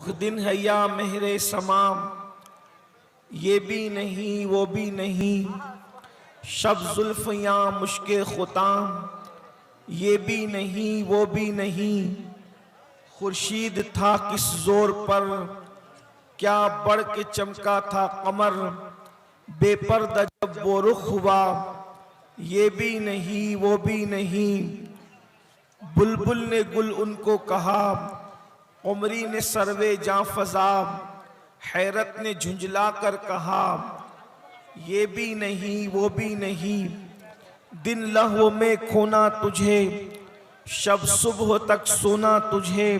दुख दिन है या मेहरे समाम, ये भी नहीं वो भी नहीं, शब जुल्फ या मुश्के खुताम, ये भी नहीं वो भी नहीं, खुर्शीद था किस जोर पर, क्या बढ़ के चमका था कमर, बेपर्दा जब वो रुख हुआ, ये भी नहीं वो भी नहीं, बुलबुल ने गुल उनको कहा, उमरी ने सरवे जां फजा, हैरत ने झुंझला कर कहा, ये भी नहीं वो भी नहीं, दिन लहव में खोना तुझे, शब सुबह तक सोना तुझे,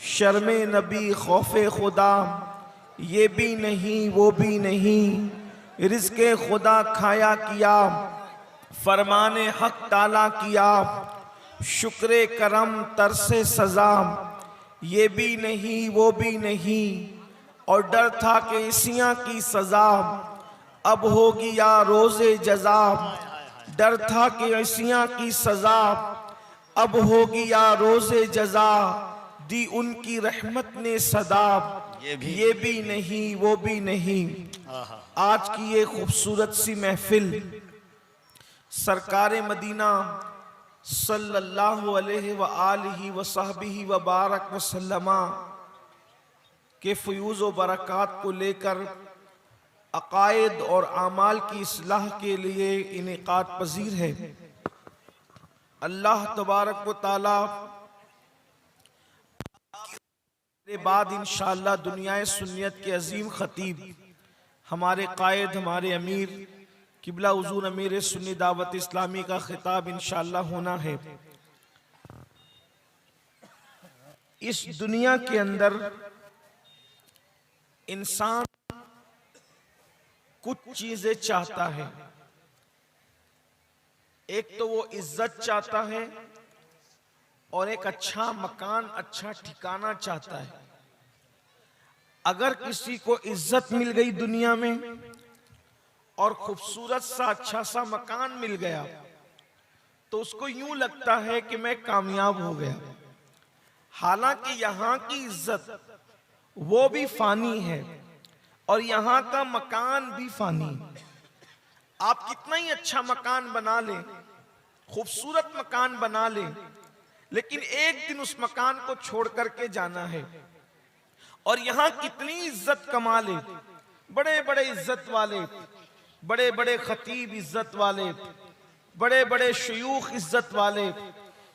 शर्मे नबी खौफे खुदा, ये भी नहीं वो भी नहीं, रिज़्क़े खुदा खाया किया, फरमाने हक ताला किया, शुक्रे करम तरसे सजा, ये भी नहीं वो भी नहीं, और डर था कि इसियां की सजा अब होगी या रोज़े जजा, डर था कि इसियां की सजा अब होगी या रोज़े जजा, दी उनकी रहमत ने सदा, ये भी नहीं वो भी नहीं। आज की ये खूबसूरत सी महफिल सरकार मदीना सल्लल्लाहु अलैहि व आलिहि व सहबिहि व बारक व सल्लमा के फ़यूज़ व बरक़ात को लेकर अक़ायद और आमाल की इस्लाह के लिए इनेक़ाद पज़ीर है। अल्लाह तबारक व तआला के बाद इंशाअल्लाह दुनिया सुन्नियत के अजीम ख़तीब हमारे कायद हमारे अमीर किबला हुज़ूर अमीर सुन्नी दावत इस्लामी का खिताब इंशाअल्लाह होना है। इस दुनिया के अंदर इंसान कुछ चीजें चाहता है, एक तो वो इज्जत चाहता है और एक अच्छा मकान अच्छा ठिकाना चाहता है। अगर किसी को इज्जत मिल गई दुनिया में और खूबसूरत सा अच्छा सा मकान मिल गया तो उसको यूं लगता है कि मैं कामयाब हो गया। हालांकि यहाँ की इज्जत वो भी फानी है और यहाँ का मकान भी फानी है। आप कितना ही अच्छा मकान बना लें, खूबसूरत मकान बना लें, लेकिन एक दिन उस मकान को छोड़ करके जाना है। और यहाँ कितनी इज्जत कमा ले, बड़े बड़े इज्जत वाले, बड़े बड़े खतीब इज्जत वाले, बड़े बड़े शयूख इज्जत वाले,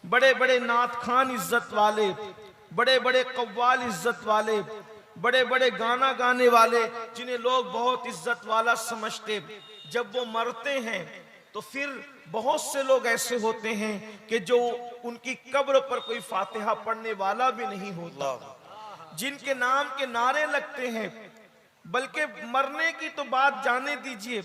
बड़े बड़े नात खान इज्जत वाले, बड़े बड़े कव्वाल इज्जत वाले, बड़े बड़े गाना गाने वाले, जिन्हें लोग बहुत इज्जत वाला समझते, जब वो मरते हैं तो फिर बहुत से लोग ऐसे होते हैं कि जो उनकी कब्र पर कोई फातिहा पढ़ने वाला भी नहीं होता, जिनके नाम के नारे लगते हैं। बल्कि मरने की तो बात जाने दीजिए,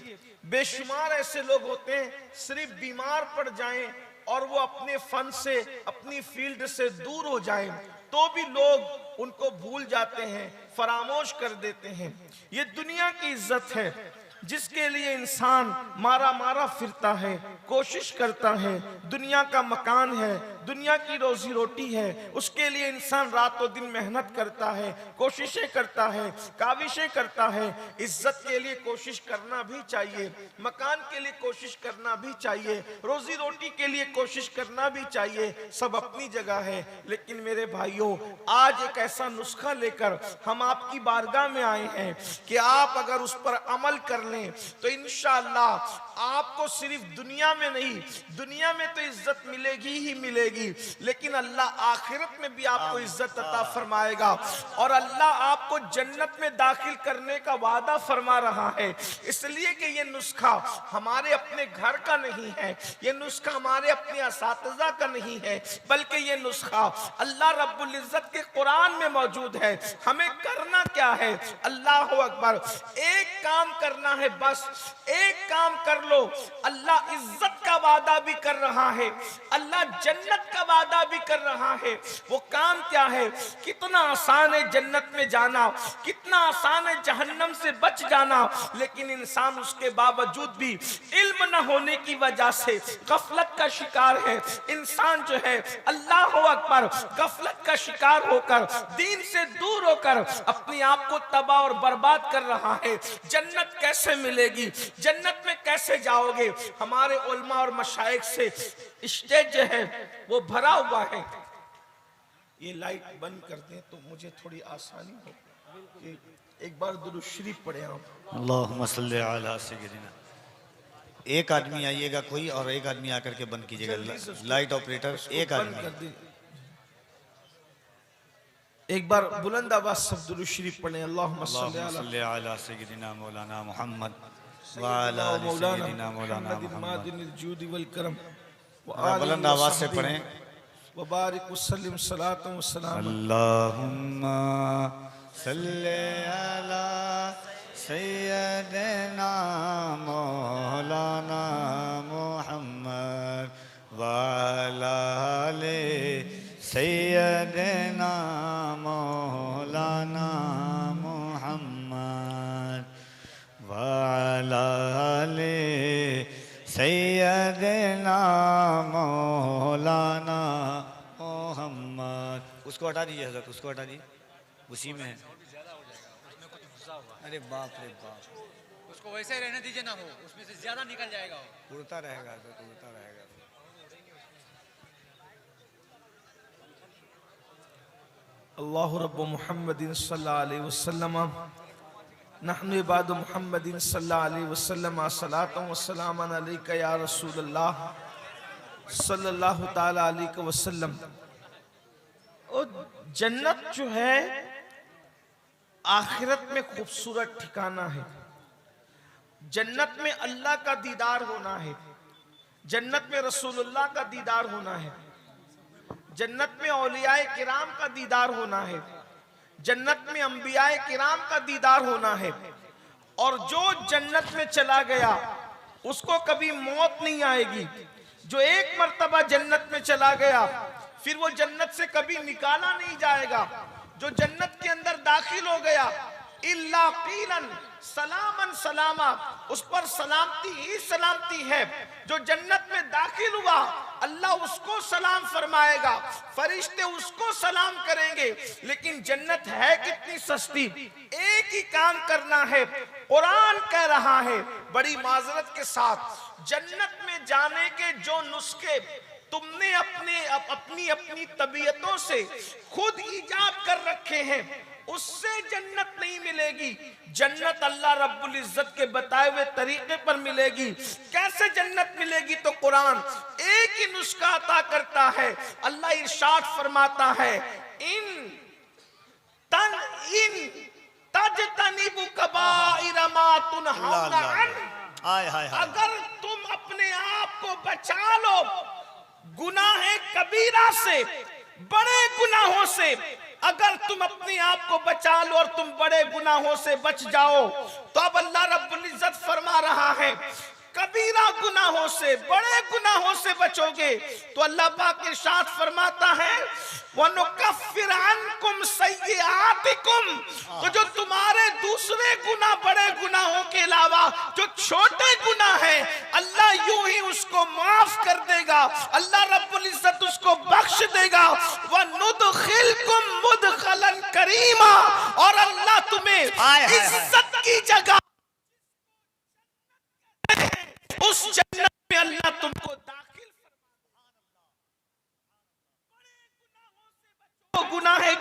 बेशुमार ऐसे लोग होते हैं सिर्फ बीमार पड़ जाएं और वो अपने फन से अपनी फील्ड से दूर हो जाएं तो भी लोग उनको भूल जाते हैं, फरामोश कर देते हैं। ये दुनिया की इज्जत है जिसके लिए इंसान मारा मारा फिरता है, कोशिश करता है। दुनिया का मकान है, दुनिया की रोजी रोटी है, उसके लिए इंसान रातों दिन मेहनत करता है, कोशिशें करता है, काविशें करता है। इज्जत के लिए कोशिश करना भी चाहिए, मकान के लिए कोशिश करना भी चाहिए, रोजी रोटी के लिए कोशिश करना भी चाहिए, सब अपनी जगह है। लेकिन मेरे भाइयों, आज एक ऐसा नुस्खा लेकर हम आपकी बारगाह में आए हैं कि आप अगर उस पर अमल कर लें तो इंशाअल्लाह आपको सिर्फ दुनिया में नहीं, दुनिया में तो इज्जत मिलेगी ही मिलेगी, लेकिन अल्लाह आखिरत में भी आपको इज्जत अता फरमाएगा और अल्लाह आपको जन्नत में दाखिल करने का वादा फरमा रहा है। इसलिए कि ये नुस्खा हमारे अपने घर का नहीं है, ये नुस्खा हमारे अपने असातिज़ा का नहीं है, बल्कि ये नुस्खा अल्लाह रब्बुल इज्जत के कुरान में मौजूद है। हमें करना क्या है? अल्लाह अकबर, एक काम करना है, बस एक काम कर लो। अल्लाह इज्जत का वादा भी कर रहा है, अल्लाह जन्नत जन्नत का वादा भी कर रहा है। वो काम क्या है? कितना आसान है जन्नत में जाना, कितना आसान है जहन्नम से बच जाना, लेकिन इंसान उसके बावजूद भी इल्म न होने की वजह से गफलत का शिकार है। इंसान जो है अल्लाह अकबर गफलत का शिकार होकर, दीन से दूर होकर अपने आप को तबाह और बर्बाद कर रहा है। जन्नत कैसे मिलेगी? जन्नत में कैसे जाओगे? हमारे उलमा और मशाइख से स्टेज जो है वो भरा हुआ है। ये लाइट बंद कर दें तो मुझे थोड़ी आसानी हो। एक बार दुरूद शरीफ पढ़े आप। अल्लाहुम्मा सल्ली अला सय्यिदिना। एक आदमी आइएगा कोई, और एक आदमी आकर के बंद कीजिएगा। लाइट ऑपरेटर एक आदमी। एक बार बुलंद आवाज सब दुरूद शरीफ पढ़े। अल्लाहुम्मा सल्ली अला सय्यिदिना मौलाना मुहम्मद व अला आलि सय्यिदिना मौलाना मुहम्मद। बुलंद आवाज से पढ़ें। वबारिक वसल्लिम सलातु व सलाम। अल्लाहुम्मा सल्ली अला सय्यिदिना मौलाना मुहम्मद व अला आलि सय्यिदिना मौलाना मुहम्मद व अला आलि सय्यिदिना मौलाना मुहम्मद। उसको हटा दीजिए हज़रत, उसको हटा दीजिए, उसी में है। अरे बाप रे बाप, उसको वैसे रहने दीजिए ना, हो उसमें से ज्यादा निकल जाएगा, वो उड़ता रहेगा तो उड़ता रहेगा। अल्लाह रब्बु मुहम्मदिन सल्लल्लाहु अलैहि वसल्लम नहनु इबादु मुहम्मदिन सल्लल्लाहु अलैहि वसल्लम सलातु व सलामन अलैका या रसूलल्लाह सल्लल्लाहु ताला अलैहि वसल्लम। और जन्नत जो है आखिरत में खूबसूरत ठिकाना है। जन्नत में अल्लाह का दीदार होना है, जन्नत में रसूलुल्लाह का दीदार होना है, जन्नत में औलियाए किराम का दीदार होना है, जन्नत में अंबियाए किराम का दीदार होना है। और जो जन्नत में चला गया उसको कभी मौत नहीं आएगी। जो एक मर्तबा जन्नत में चला गया फिर वो जन्नत से कभी निकाला नहीं जाएगा। जो जन्नत के अंदर दाखिल हो गया इल्ला कीलन सलामन सलामा, उस पर सलामती ही सलामती है। जो जन्नत में दाखिल हुआ अल्लाह उसको सलाम फरमाएगा, फरिश्ते उसको सलाम करेंगे। लेकिन जन्नत है कितनी सस्ती, एक ही काम करना है। कुरान कह रहा है बड़ी माजरत के साथ, जन्नत में जाने के जो नुस्खे तुमने अपनी अपनी तबीयतों से खुद ईजाद कर रखे हैं उससे जन्नत नहीं मिलेगी। जन्नत अल्लाह रब्बुल इज्जत के बताए हुए तरीके पर मिलेगी। कैसे जन्नत मिलेगी? तो कुरान एक ही नुस्खा अता करता है। अल्लाह इरशाद फरमाता है इन तजतनिबु कबाइर मा तुनहौना अन, अगर तुम अपने आप को बचा लो गुनाह कबीरा से, बड़े गुनाहों से, अगर तुम अपने आप को बचा लो और तुम बड़े गुनाहों से बच जाओ तो अब अल्लाह रब्बुल इज्जत फरमा रहा है कबीरा गुनाहों से, बड़े गुनाहों से बचोगे तो अल्लाह पाक इरशाद फरमाता है वनुकफ्फिर अन्कुम सय्यिआतिकुम, तो जो तुम्हारे दूसरे गुनाह बड़े गुनाहों के अलावा जो छोटे गुनाह हैं अल्लाह यूं ही उसको माफ कर देगा। अल्लाह रब्बुल इज्जत उसको बख्श देगा। वनुदखिलकुम मुदखलन करीमा, और अल्लाह तुम्हें इज्जत की जगह उस जन्नत में अल्लाह तुमको दाखिल फरमाएगा। गुनाह है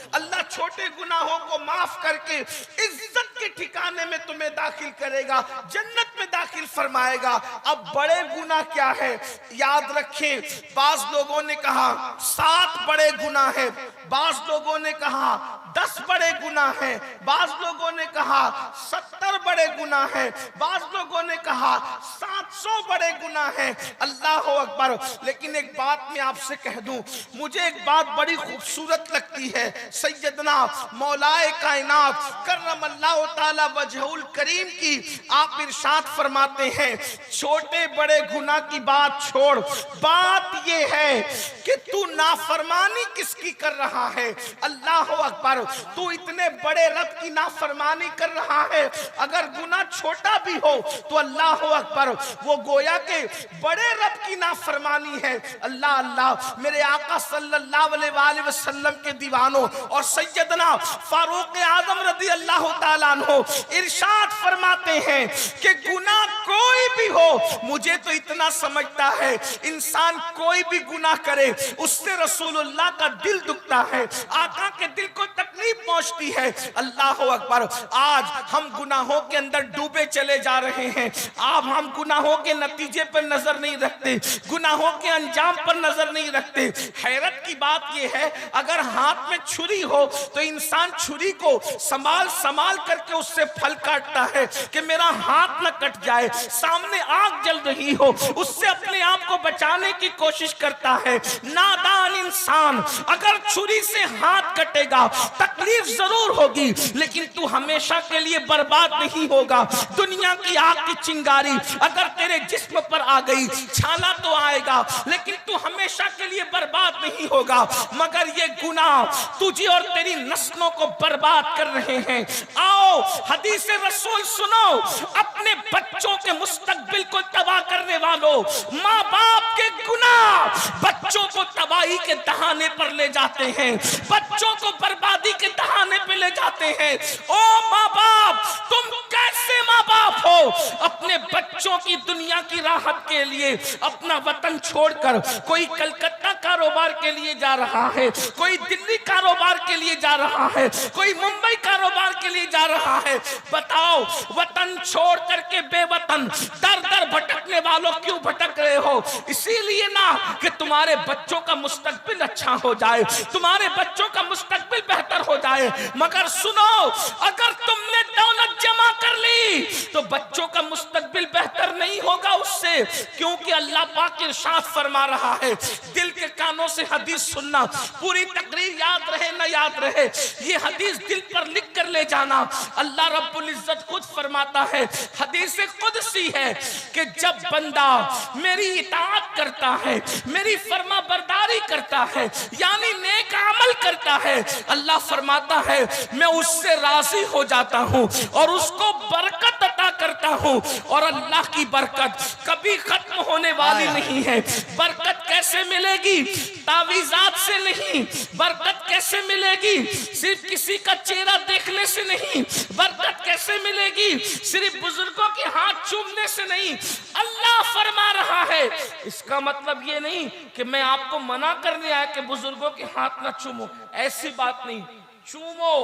अल्लाह छोटे गुनाहों को माफ करके इज्जत के ठिकाने में तुम्हें दाखिल करेगा, जन्नत में दाखिल फरमाएगा। अब बड़े गुनाह क्या है याद रखें। बाज लोगों ने कहा 7 बड़े गुनाह है, बाज लोगों ने कहा 10 बड़े गुनाह है, बाज लोगों ने कहा 70 बड़े गुनाह है, बाज लोगों ने कहा 700 बड़े गुनाह है। अल्लाह अकबर। लेकिन एक बात मैं आपसे कह दूं, मुझे एक बात बड़ी खूबसूरत लगती है। सैयदना मौलाए कायनात करमल्लाहु ताला वजहुल करीम की आप इरशाद फरमाते हैं, छोटे बड़े गुनाह की बात छोड़, बात ये है कि तू नाफरमानी किसकी कर रहा है। अल्लाह अकबर, तू इतने बड़े रब की नाफरमानी कर रहा है, अगर गुनाह छोटा भी हो तो अल्लाह अकबर वो गोया के बड़े रब की नाफरमानी है। अल्लाह अल्लाह, मेरे आका सल्लल्लाहु अलैहि वसल्लम के दीवानों और सैयदना फारूक आजम रज़ी अल्लाह ताला अन्हु इरशाद फरमाते हैं कि गुनाह कोई भी हो, मुझे तो इतना समझता है इंसान कोई भी गुनाह करे उससे रसूलुल्लाह का दिल दुखता है, आका के दिल को तकलीफ पहुंचती है। अल्लाह अकबर, आज हम गुनाहों के अंदर डूबे चले जा रहे हैं। अब हम गुनाहों के नतीजे पर नजर नहीं रखते, गुनाहों के अंजाम पर नजर नहीं रखते। हैरत की बात यह है, अगर हाथ में छुरी हो तो इंसान छुरी को संभाल संभाल करके उससे फल काटता है कि मेरा हाथ न कट जाए। सामने आग जल रही हो, उससे अपने आप को बचाने की कोशिश करता है। नादान इंसान, अगर छुरी से हाथ कटेगा तकलीफ जरूर होगी, लेकिन तू हमेशा के लिए बर्बाद नहीं होगा। दुनिया की आग की चिंगारी अगर तेरे जिस्म पर आ गई, छाला तो आएगा, लेकिन तू हमेशा के लिए बर्बाद नहीं होगा। मगर ये गुनाह तुझे और तेरी नस्लों को बर्बाद कर रहे हैं। आओ हदीस रसूल सुनो, अपने बच्चों के मुस्तकबिल को तबाह करने वालों, माँ बाप के गुनाह बच्चों को तबाही के दहाने पर ले जाते हैं, बच्चों को बर्बादी के दहाने पर ले जाते हैं। ओ माँ बाप, तुम कैसे माँ बाप हो? अपने बच्चों की दुनिया की राहत के लिए अपना वतन छोड़कर कोई कलकत्ता कारोबार के लिए जा रहा है, कोई दिल्ली कारोबार के लिए जा रहा है, कोई मुंबई कारोबार के लिए जा रहा है। बताओ, वतन छोड़ करके बेवतन दर दर भटकने वालों क्यों भटक रहे हो? इसीलिए ना कि तुम्हारे बच्चों का मुस्तकबिल अच्छा हो जाए, तुम्हारे बच्चों का मुस्तकबिल बेहतर हो जाए। मगर सुनो, अगर तुमने दौलत जमा कर ली तो बच्चों का मुस्तकबिल बेहतर नहीं होगा उससे, क्योंकि अल्लाह पाक इरशाद फरमा रहा है। दिल के कानों से हदीस सुनना, पूरी तकरीर याद रहे न याद रहे, ये हदीस दिल पर लिख कर ले जाना। अल्लाह रब्बुल इज्जत खुद फरमाता है, हदीस कुदसी है कि जब बंदा मेरी इताअत करता है, मेरी फरमा बरदारी करता है, यानी नेक अमल करता है, अल्लाह फरमाता है मैं उससे राजी हो जाता हूँ और उसको बरकत अता करता हूँ। और अल्लाह की बरकत कभी खत्म होने वाली नहीं है। बरकत कैसे मिलेगी? तावीज़ात से नहीं। बरकत कैसे मिलेगी? सिर्फ किसी का चेहरा देखने से नहीं। बरकत कैसे मिलेगी? सिर्फ बुजुर्गों के हाथ चूमने से नहीं। अल्लाह फरमा रहा है, इसका मतलब ये नहीं कि मैं आपको मना करने आया कि बुजुर्गों के हाथ ना चूमो, ऐसी बात नहीं। चूमो,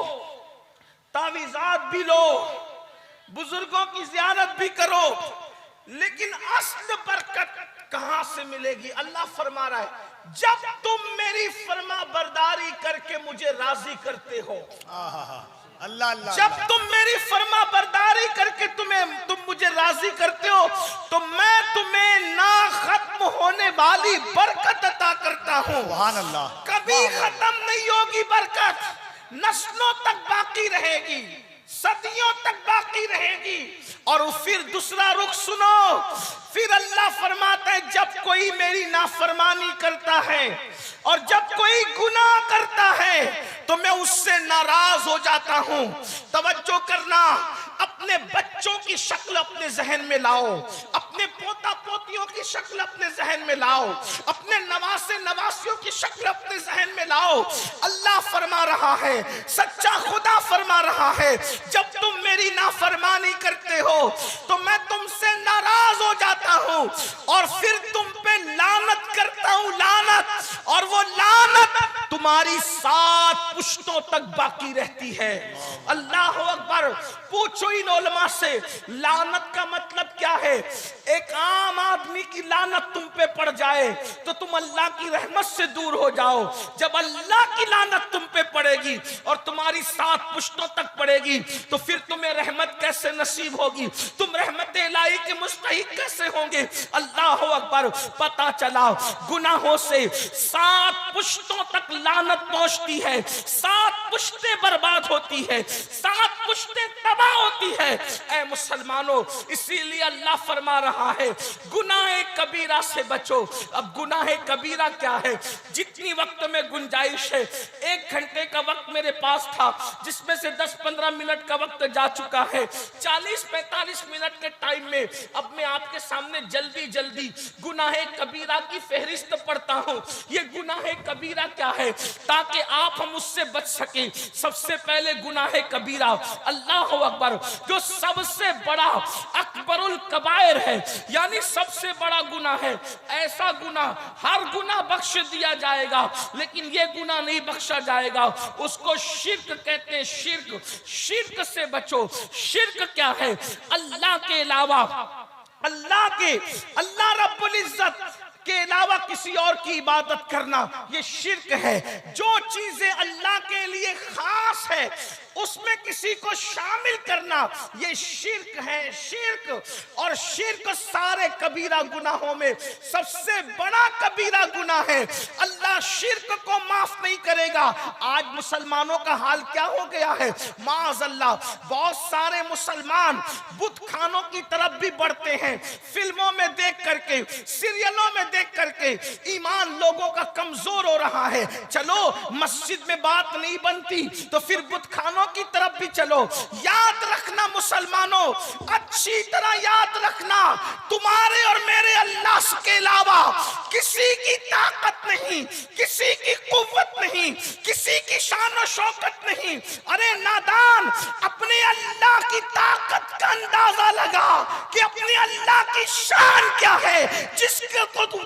तावीज़ात भी लो, बुजुर्गों की ज़ियारत भी करो, लेकिन असल बरकत कहां से मिलेगी? अल्लाह फरमा रहा है, जब तुम मेरी फरमा बरदारी करके मुझे राजी करते हो। अल्लाह अल्लाह, जब तुम मेरी फरमा बरदारी करके तुम मुझे राजी करते हो तो मैं तुम्हें ना खत्म होने वाली बरकत अता करता हूं। सुभान अल्लाह, कभी खत्म नहीं होगी बरकत, नस्लों तक बाकी रहेगी, सदियों तक बाकी रहेगी। और फिर दूसरा रुख सुनो, फिर अल्लाह फरमाता है जब कोई मेरी नाफरमानी करता है और जब कोई गुनाह करता है तो मैं उससे नाराज हो जाता हूं। तवज्जो करना, अपने बच्चों की शक्ल अपने जहन में लाओ, अपने पोता पोतियों की शक्ल अपने जहन में लाओ, अपने नवासे नवासियों की शक्ल अपने जहन में लाओ। अल्लाह फरमा रहा है, सच्चा खुदा फरमा रहा है, जब तुम मेरी नाफरमानी करते हो तो मैं तुमसे नाराज हो जाता हूं और फिर तुम पे लानत करता हूं, लानत। और वो लानत तुम्हारी 7 पुश्तों तक बाकी रहती है। अल्लाह अकबर, पूछो इन उलमा से लानत का मतलब क्या है? एक आम आदमी की लानत तुम पे पड़ जाए तो तुम अल्लाह की रहमत से दूर हो जाओ। जब अल्लाह की लानत तुम पे पड़ेगी और तुम्हारी 7 पुश्तों तक पड़ेगी तो फिर तुम्हें रहमत कैसे नसीब होगी? तुम रहमत इलाही के मुस्तहिक कैसे होंगे? अल्लाह अकबर, पता चला गुनाहों से 7 पुश्तों तक लानत पहुंचती है, 7 पुश्तें नस्लें बर्बाद होती है, 7 पुश्तें तबाह होती है। ऐ मुसलमानों, इसीलिए अल्लाह फरमा रहा है गुनाह कबीरा से बचो। अब गुनाह कबीरा क्या है? जितनी वक्त में गुंजाइश है, 1 घंटे का वक्त मेरे पास था, जिसमें से 10-15 मिनट का वक्त जा चुका है। 40-45 मिनट के टाइम में अब मैं आपके सामने जल्दी जल्दी गुनाह कबीरा की फहरिस्त पढ़ता हूं। ये गुनाह कबीरा क्या है, ताकि आप हम उससे बच सके। सबसे पहले गुनाह कबीरा, अल्लाह अकबर, जो सबसे बड़ा अकबरुल कबायर है, यानी सबसे बड़ा गुनाह है। ऐसा गुनाह, हर गुनाह बख्श दिया जाएगा, लेकिन ये गुनाह नहीं बख्शा जाएगा। उसको शिर्क कहते हैं। शिर्क, शिर्क से बचो। शिर्क क्या है? अल्लाह के अलावा, अल्लाह रब्बुल इज्जत के अलावा किसी और की इबादत करना, ये शिर्क है। जो चीजें अल्लाह के लिए खास है उसमें किसी को शामिल करना, ये शिर्क है। शिर्क, और शिर्क सारे कबीरा गुनाहों में सबसे बड़ा कबीरा गुनाह है। अल्लाह शिर्क को माफ नहीं करेगा। आज मुसलमानों का हाल क्या हो गया है, माअज़ल्लाह, बहुत सारे मुसलमान बुत खानों की तरफ भी बढ़ते हैं। फिल्मों में देख करके, सीरियलों में देख करके ईमान लोगों का कमजोर हो रहा है। चलो मस्जिद में बात नहीं बनती तो फिर बुत खानों की तरफ भी चलो। याद रखना मुसलमानों, अच्छी तरह याद रखना, तुम्हारे और मेरे अल्लाह के अलावा किसी की ताकत नहीं, किसी की कुव्वत नहीं, किसी की शान और शौकत नहीं। अरे नादान, अपने अल्लाह की ताकत का अंदाजा लगा कि अपने अल्लाह की शान क्या है।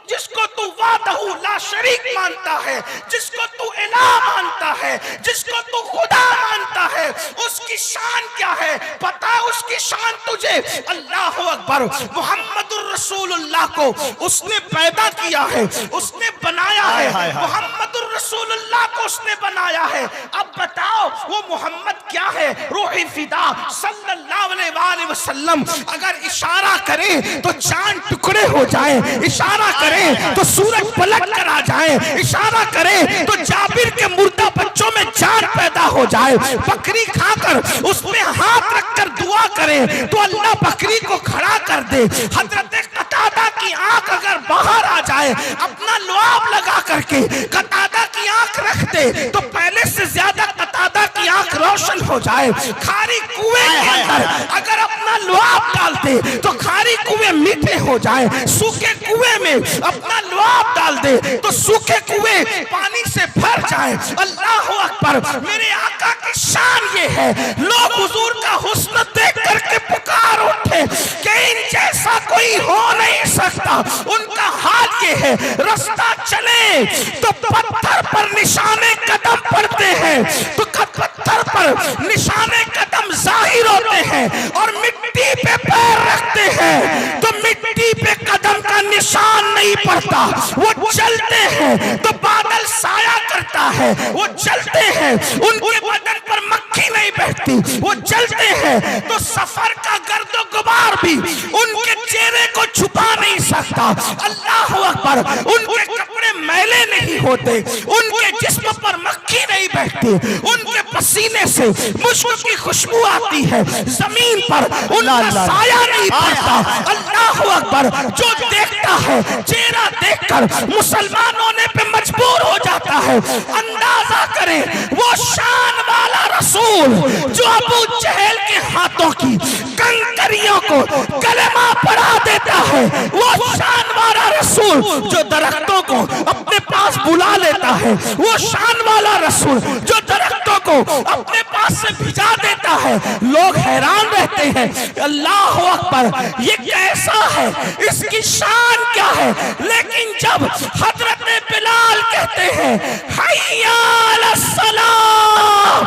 जिसको तू वादहू ला शरीक मानता है, जिसको तू इलाह मानता है, जिसको तू खुदा मानता है, उसकी शान क्या है पता? उसकी शान तुझे, अल्लाह अकबर, मोहम्मदुर रसूलुल्लाह को उसने पैदा किया है, उसने बनाया है। मोहम्मदुर रसूलुल्लाह को उसने बनाया है। अब बताओ वो मोहम्मद क्या है? रूह फिदा सल्लल्लाहु अलैहि वसल्लम अगर इशारा करे तो चांद टुकड़े हो जाए, इशारा करे तो सूरज पलट कर आ जाए, इशारा करे तो जाबिर के मुर्दा बच्चों में जान पैदा हो जाए। बकरी खाकर उसमें हाथ रखकर दुआ करे तो अल्लाह बकरी को खड़ा कर दे। हजरत कतादा की आंख अगर बाहर आ जाए, अपना लुआब लगा करके कतादा की आंख रख दे तो पहले से ज्यादा कतादा की आंख रोशन हो जाए। खारी कुएं के अंदर अगर अपना लुआब डालते तो खारी कुएं मीठे हो जाए। सूखे कुएं में अपना लुआब डाल दे तो सूखे कुएं पानी से भर जाए। अल्लाह अकबर, मेरे आका की शान ये है। लोग हुजूर का हुस्न देख करके पुकार उठे कि इन जैसा कोई हो नहीं सकता। उनका हाल ये है, रास्ता चले तो पत्थर पर निशाने कदम पड़ते हैं, तो पत्थर पर निशाने कदम जाहिर होते हैं, और मिट्टी पे पैर रखते हैं तो मिट्टी पे कदम का निशान नहीं पड़ता। वो चलते हैं तो बादल साया करता है, वो चलते हैं उनके बदन पर मक्खी नहीं बैठती, वो चलते हैं तो सफर का गर्दो गुबार भी उनके चेहरे को छुपा नहीं सकता। अल्लाह अकबर, उनके कपड़े मैले नहीं होते, उनके जिस्म पर मक्खी नहीं बैठती, उनके पसीने से मुश्क की खुशबू आती है, जमीन पर उनका साया नहीं पड़ता। अल्लाह अकबर, जो देखता है चेहरा देखकर मुसलमान होने पे मजबूर हो जाता है। अंदाजा करें वो शान वाला रसूल जो अबू जहल के हाथों की कंकरियों को कलमा पढ़ा देता है, वो शान वाला रसूल जो दरख्तों को अपने पास बुला लेता है, वो शान वाला रसूल जो दरख्तों को अपने पास से भिजा देता है। लोग हैरान रहते हैं, अल्लाह अकबर, ये कैसा है, इसकी शान क्या है? लेकिन जब हजरत बिलाल कहते हैं हय्या अलस सलाह,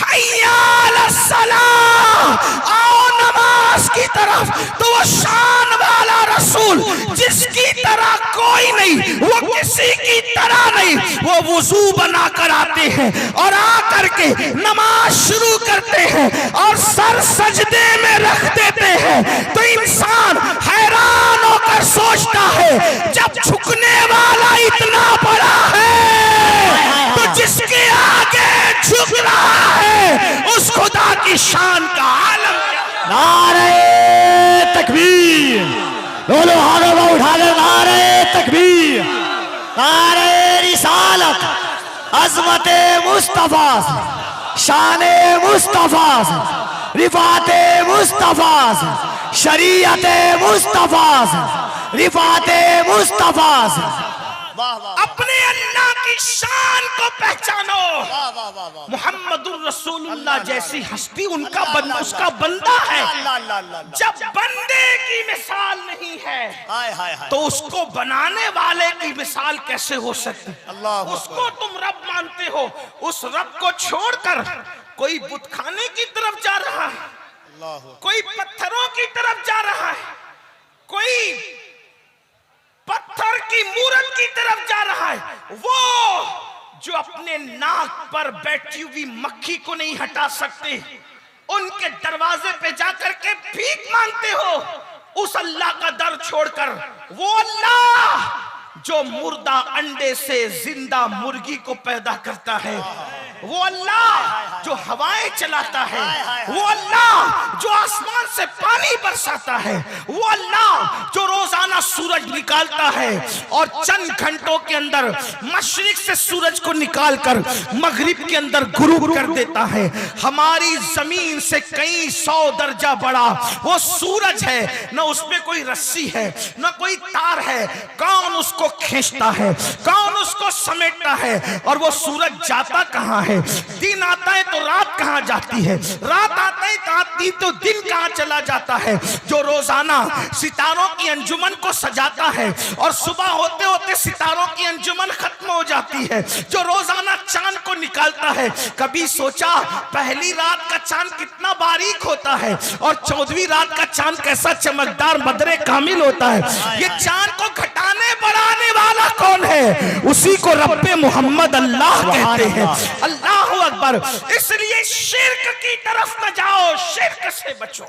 हय्या अलस सलाह, आओ नमाज की तरफ, तो वो शान वाला रसूल जिसकी तरह कोई नहीं, वो किसी की तरह नहीं, वो वुजू बना कर आते हैं और आकर के नमाज शुरू करते हैं और सर सजदे में रख देते हैं। तो इंसान हैरान होकर सोचता है, जब झुकने वाला इतना बड़ा है तो जिसके आगे झुक की शान का आलम क्या है। नारे तकबीर, दोनों हाथों को उठा कर नारे तकबीर, नारे रिसालत, अजमत मुस्तफा, शान मुस्तफा, रिफात मुस्तफा, शरीयत मुस्तफा, रिफात मुस्तफा। वाह वाह अपने अल्लाह की शान को पहचानो। वाह वाह वाह वाह मोहम्मदुर रसूलुल्लाह जैसी हस्ती उनका अल्लाह, बंदा, अल्लाह, उसका बंदा है। अल्लाह अल्लाह अल्लाह अल्लाह। जब बंदे की मिसाल नहीं है हाय हाय हाय तो उसको बनाने वाले की मिसाल कैसे हो सकती। अल्लाह उसको तुम रब मानते हो, उस रब को छोड़कर कोई बुतखाने की तरफ जा रहा है, अल्लाह कोई पत्थरों की तरफ जा रहा है, कोई पत्थर की मूरत की तरफ जा रहा है। वो जो अपने नाक पर बैठी हुई मक्खी को नहीं हटा सकते, उनके दरवाजे पे जाकर के भीख मांगते हो उस अल्लाह का दर छोड़कर। वो अल्लाह जो मुर्दा अंडे से जिंदा मुर्गी को पैदा करता है, वो अल्लाह जो हवाएं चलाता है, वो अल्लाह जो आसमान से पानी बरसाता है, वो अल्लाह जो रोजाना सूरज निकालता है और चंद घंटों के अंदर मशरिक से सूरज को निकालकर मगरिब के अंदर गुरूब कर देता है। हमारी जमीन से कई 100 दर्जा बड़ा वो सूरज है, न उसमें कोई रस्सी है न कोई तार है। कौन उसको खींचता है, कौन उसको समेटता है, और वो सूरज जाता कहां है। दिन आता है तो रात कहां जाती है, रात आता है तो आती तो दिन कहां चला जाता है। जो रोजाना सितारों की अंजुमन को सजाता है और सुबह होते होते सितारों की अंजुमन खत्म हो जाती है, जो रोजाना चांद को निकालता है। कभी सोचा पहली रात का चांद कितना बारीक होता है और 14वीं रात का चांद कैसा चमकदार बदरे कामिल होता है। ये चांद को घटाने बढ़ाने वाला कौन है? उसी को रब्बे मोहम्मद अल्लाह कहते हैं। अल्लाह अकबर। इसलिए शिर्क की तरफ न जाओ, शिर्क से बचो।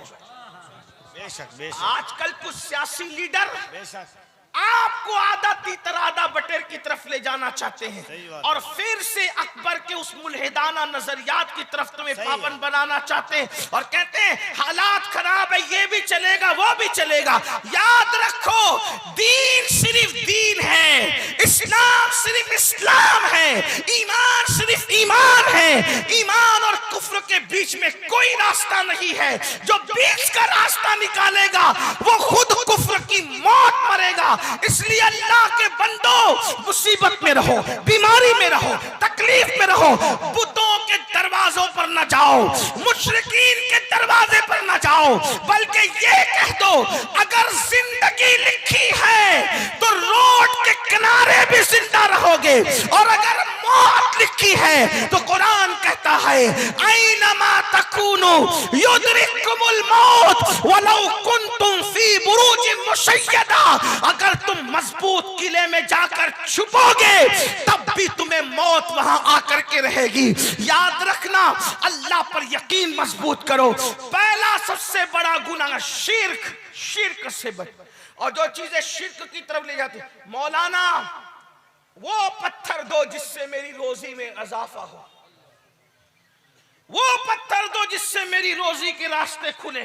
बेशक बेशक आजकल कुछ सियासी लीडर बेशक आपको आधा तीतर आधा बटेर की तरफ ले जाना चाहते हैं सही बात। और फिर से अकबर के उस मुल्हिदाना नजरियात की तरफ तुम्हें सही पाबंद बनाना चाहते हैं और कहते हैं हालात खराब है, ये भी चलेगा वो भी चलेगा। याद रखो दीन सिर्फ दीन है, इस्लाम सिर्फ इस्लाम है, ईमान सिर्फ ईमान है। ईमान और कुफ्र के बीच में कोई रास्ता नहीं है। जो बीच का रास्ता निकालेगा वो खुद कुफ्र की मौत मरेगा। इसलिए अल्लाह के बंदो मुसीबत में रहो, बीमारी में रहो, तकलीफ में रहो, बुतों के दरवाजों पर न जाओ, मुशरिकीन के दरवाजे पर न जाओ, बल्कि ये कह दो अगर जिंदगी लिखी है तो रोड के किनारे भी जिंदा रहोगे, और अगर मौत लिखी है तो कुरान कहता है ऐनमा तकूनु युद्रिकुमुल मौत वलौ कुंतुम फी बुरूजिन मुशय्यदा। अगर तुम मजबूत किले में जाकर छुपोगे तब भी तुम्हें मौत वहां आकर के रहेगी। याद रखना, अल्लाह पर यकीन मजबूत करो। पहला सबसे बड़ा गुनाह शिर्क, शिर्क से बच। और जो चीजें शिर्क की तरफ ले जाती, मौलाना वो पत्थर दो जिससे मेरी रोजी में इजाफा हो, वो पत्थर दो जिससे मेरी रोजी के रास्ते खुले,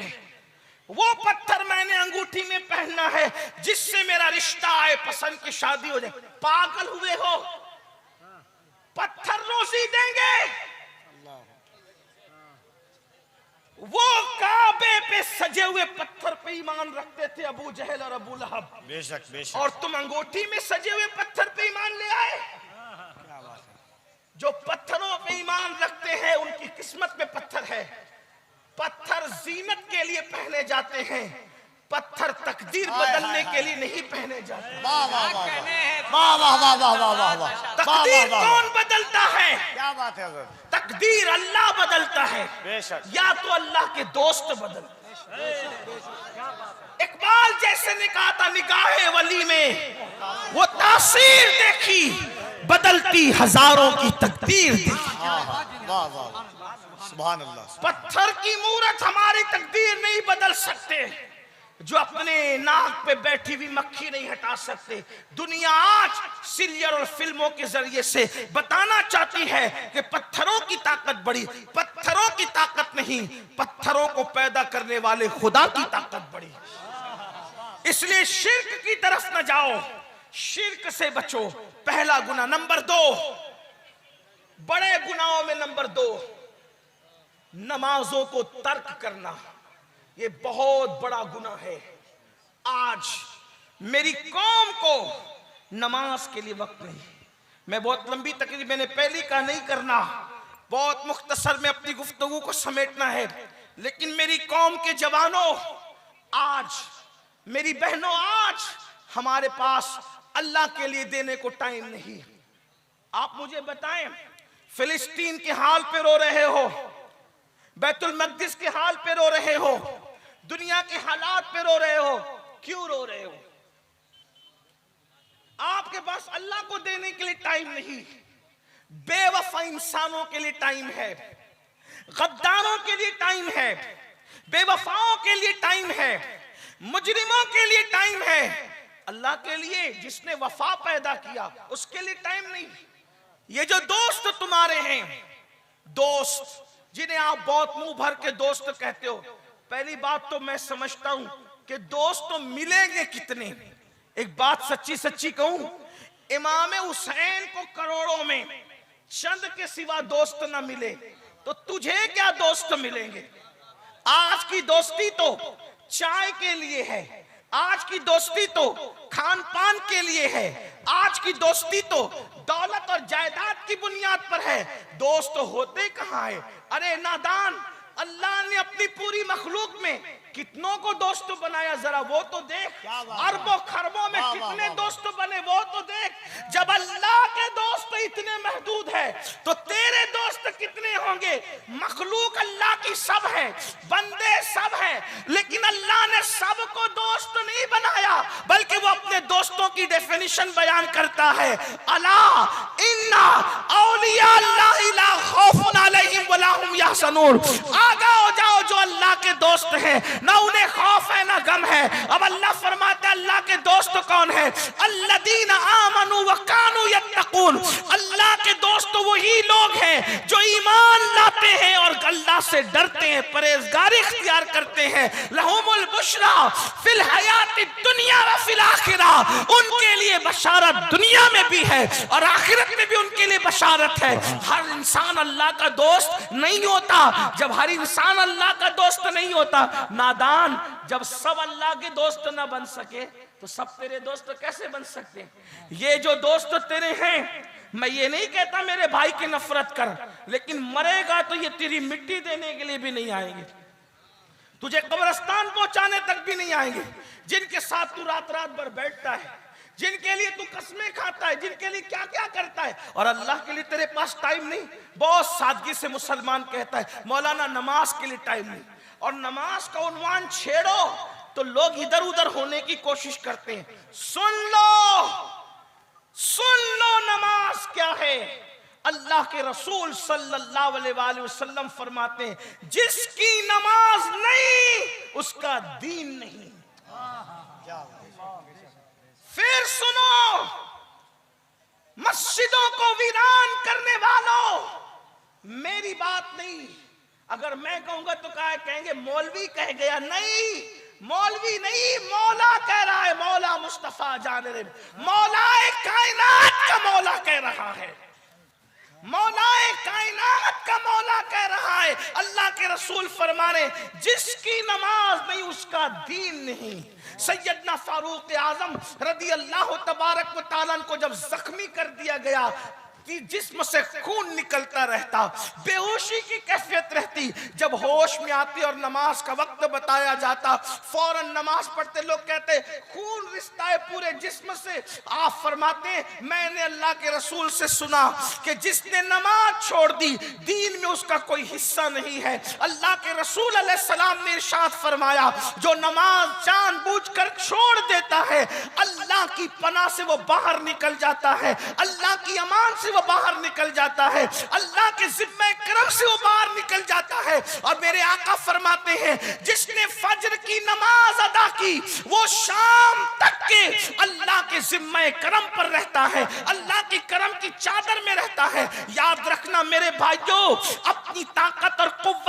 वो पत्थर मैंने अंगूठी में पहनना है जिससे मेरा रिश्ता आए, पसंद की शादी हो जाए। पागल हुए हो? पत्थर रोजी देंगे? वो काबे पे सजे हुए पत्थर पे ईमान रखते थे अबू जहल और अबू लहब, बेशक बेशक और तुम अंगूठी में सजे हुए पत्थर पे ईमान ले आए। जो पत्थरों पे ईमान रखते हैं उनकी किस्मत में पत्थर है। पत्थर जीनत के लिए पहने जाते हैं, पत्थर तकदीर बदलने के लिए नहीं पहने जाते। वाह वाह वाह वाह वाह वाह वाह वाह वाह वाह। तकदीर कौन बदलता है? क्या बात है हज़रत? तकदीर अल्लाह बदलता है, बेशक या तो अल्लाह के दोस्त बदलते। इकबाल जैसे ने कहा था निगाहे वली में वो तासीर देखी, बदलती हजारों की तकदीर देखी। वाह वाह सुभान अल्लाह। पत्थर की मूरत हमारी तकदीर नहीं बदल सकते, जो अपने नाक पे बैठी हुई मक्खी नहीं हटा सकते। दुनिया आज सीरियल और फिल्मों के जरिए से बताना चाहती है कि पत्थरों की ताकत बड़ी, पत्थरों पत्थरों की ताकत नहीं, पत्थरों को पैदा करने वाले खुदा की ताकत बड़ी। इसलिए शिर्क की तरफ न जाओ, शिर्क से बचो, पहला गुनाह। नंबर 2, बड़े गुनाहों में नंबर 2, नमाजों को तर्क करना। ये बहुत बड़ा गुनाह है। आज मेरी कौम को नमाज के लिए वक्त नहीं। मैं बहुत लंबी तकरीर मैंने पहली का नहीं करना, बहुत मुख्तसर में अपनी गुफ्तगू को समेटना है। लेकिन मेरी कौम के जवानों, आज मेरी बहनों, आज हमारे पास अल्लाह के लिए देने को टाइम नहीं। आप मुझे बताएं, फिलिस्तीन के हाल पे रो रहे हो, बैतुल मक़दिस के हाल पे रो रहे हो, दुनिया के हालात पे रो रहे हो, क्यों रो रहे हो? आपके पास अल्लाह को देने के लिए टाइम नहीं, बेवफा इंसानों के लिए टाइम है, गद्दारों के लिए टाइम है, बेवफाओं के लिए टाइम है, मुजरिमों के लिए टाइम है। अल्लाह के लिए जिसने वफा पैदा किया उसके लिए टाइम नहीं। ये जो दोस्त तुम्हारे हैं, दोस्त जिन्हें आप बहुत मुंह भर के दोस्त कहते हो, पहली बात तो मैं समझता हूं कि दोस्त तो मिलेंगे कितने। एक बात सच्ची सच्ची कहूं, इमाम हुसैन को करोड़ों में चंद के सिवा दोस्त ना मिले तो तुझे क्या दोस्त मिलेंगे? आज की दोस्ती तो चाय के लिए है, आज की दोस्ती तो खान पान के लिए है, आज की दोस्ती तो दौलत और जायदाद की बुनियाद पर है। दोस्त होते कहां है? अरे नादान, अल्लाह ने अपनी पूरी मखलूक में कितनों को दोस्त बनाया, जरा वो तो देख। अरबों खरबों में कितने दोस्त बने, वो तो देख। जब अल्लाह के दोस्त इतने महदूद है तो तेरे दोस्त कितने होंगे? मखलूक अल्लाह की सब है, बंदे सब है, लेकिन अल्लाह ने सबको दोस्त नहीं बनाया, बल्कि वो अपने दोस्तों की डेफिनेशन बयान करता है। अला इन्ना औलिया अल्लाह ला खौफुन अलैहिम वला हुम यहज़नून। आगा हो जाओ, जो अल्लाह के दोस्त हैं ना उन्हें खौफ है ना गम है। अब अल्लाह फरमाता है अल्लाह के दोस्त कौन है? अल्लदीना आमनू व कानू यत्तकून। अल्लाह के दोस्त वही लोग हैं जो ईमान लाते हैं और अल्लाह से डरते हैं, परहेजगारी इख्तियार करते हैं। लहुमुल बुशरा फिल हयाति दुनिया व फिल आखिरा। उनके लिए बशारत दुनिया में भी है और आखिरत में भी उनके लिए बशारत है। हर इंसान अल्लाह का दोस्त नहीं होता। जब हर इंसान अल्लाह का दोस्त नहीं होता, नादान, जब सब अल्लाह के दोस्त ना बन सके तो सब तेरे दोस्त कैसे बन सकते हैं? ये जो दोस्त तेरे हैं, मैं ये नहीं कहता मेरे भाई की नफरत कर, लेकिन मरेगा तो ये तेरी मिट्टी देने के लिए भी नहीं आएंगे, तुझे कब्रिस्तान पहुंचाने तक भी नहीं आएंगे। जिनके साथ तू रात रात भर बैठता है, जिनके लिए तू कसमें खाता है, जिनके लिए क्या क्या करता है, और अल्लाह के लिए तेरे पास टाइम नहीं। बहुत सादगी से मुसलमान कहता है मौलाना नमाज के लिए टाइम नहीं, और नमाज का उन्वान छेड़ो तो लोग इधर उधर होने की कोशिश करते हैं। सुन लो नमाज क्या है। अल्लाह के रसूल सल्लल्लाहु अलैहि वसल्लम फरमाते हैं जिसकी नमाज नहीं उसका दीन नहीं। फिर सुनो, मस्जिदों को वीरान करने वालों, मेरी बात नहीं। अगर मैं कहूंगा तो कहेंगे मौलवी कह गया। नहीं, मौलवी नहीं, मौला कह रहा है। मौला मुस्तफा जाने, मौलाए कायनात का मौला कह रहा है, मौलाए कायनात का मौला कह रहा है। अल्लाह के रसूल फरमा रहे जिसकी नमाज नहीं उसका दीन नहीं। सैयदना फारूक आजम रदी अल्लाह तबारक व तआला को जब जख्मी कर दिया गया, जिस्म से खून निकलता रहता, बेहोशी की कैफियत रहती, जब होश में आती और नमाज का वक्त बताया जाता फौरन नमाज पढ़ते, लोग कहते खून रिश्ता है पूरे जिस्म से। आप फरमाते मैंने अल्लाह के रसूल से सुना कि जिसने नमाज छोड़ दी दीन में उसका कोई हिस्सा नहीं है। अल्लाह के रसूल अलैहिस्सलाम ने इरशाद फरमाया जो नमाज जानबूझकर छोड़ देता है अल्लाह की पनाह से वो बाहर निकल जाता है, अल्लाह की अमान से वो बाहर निकल जाता है, अल्लाह के जिम्मे करम से वो बाहर निकल जाता है। और मेरे आका फरमाते हैं जिसने फजर की नमाज अदा की वो शाम तक के अल्लाह के जिम्मे करम पर रहता है, अल्लाह की करम की चादर में रहता है। याद रखना मेरे भाइयों, अपनी ताकत और कुव्वत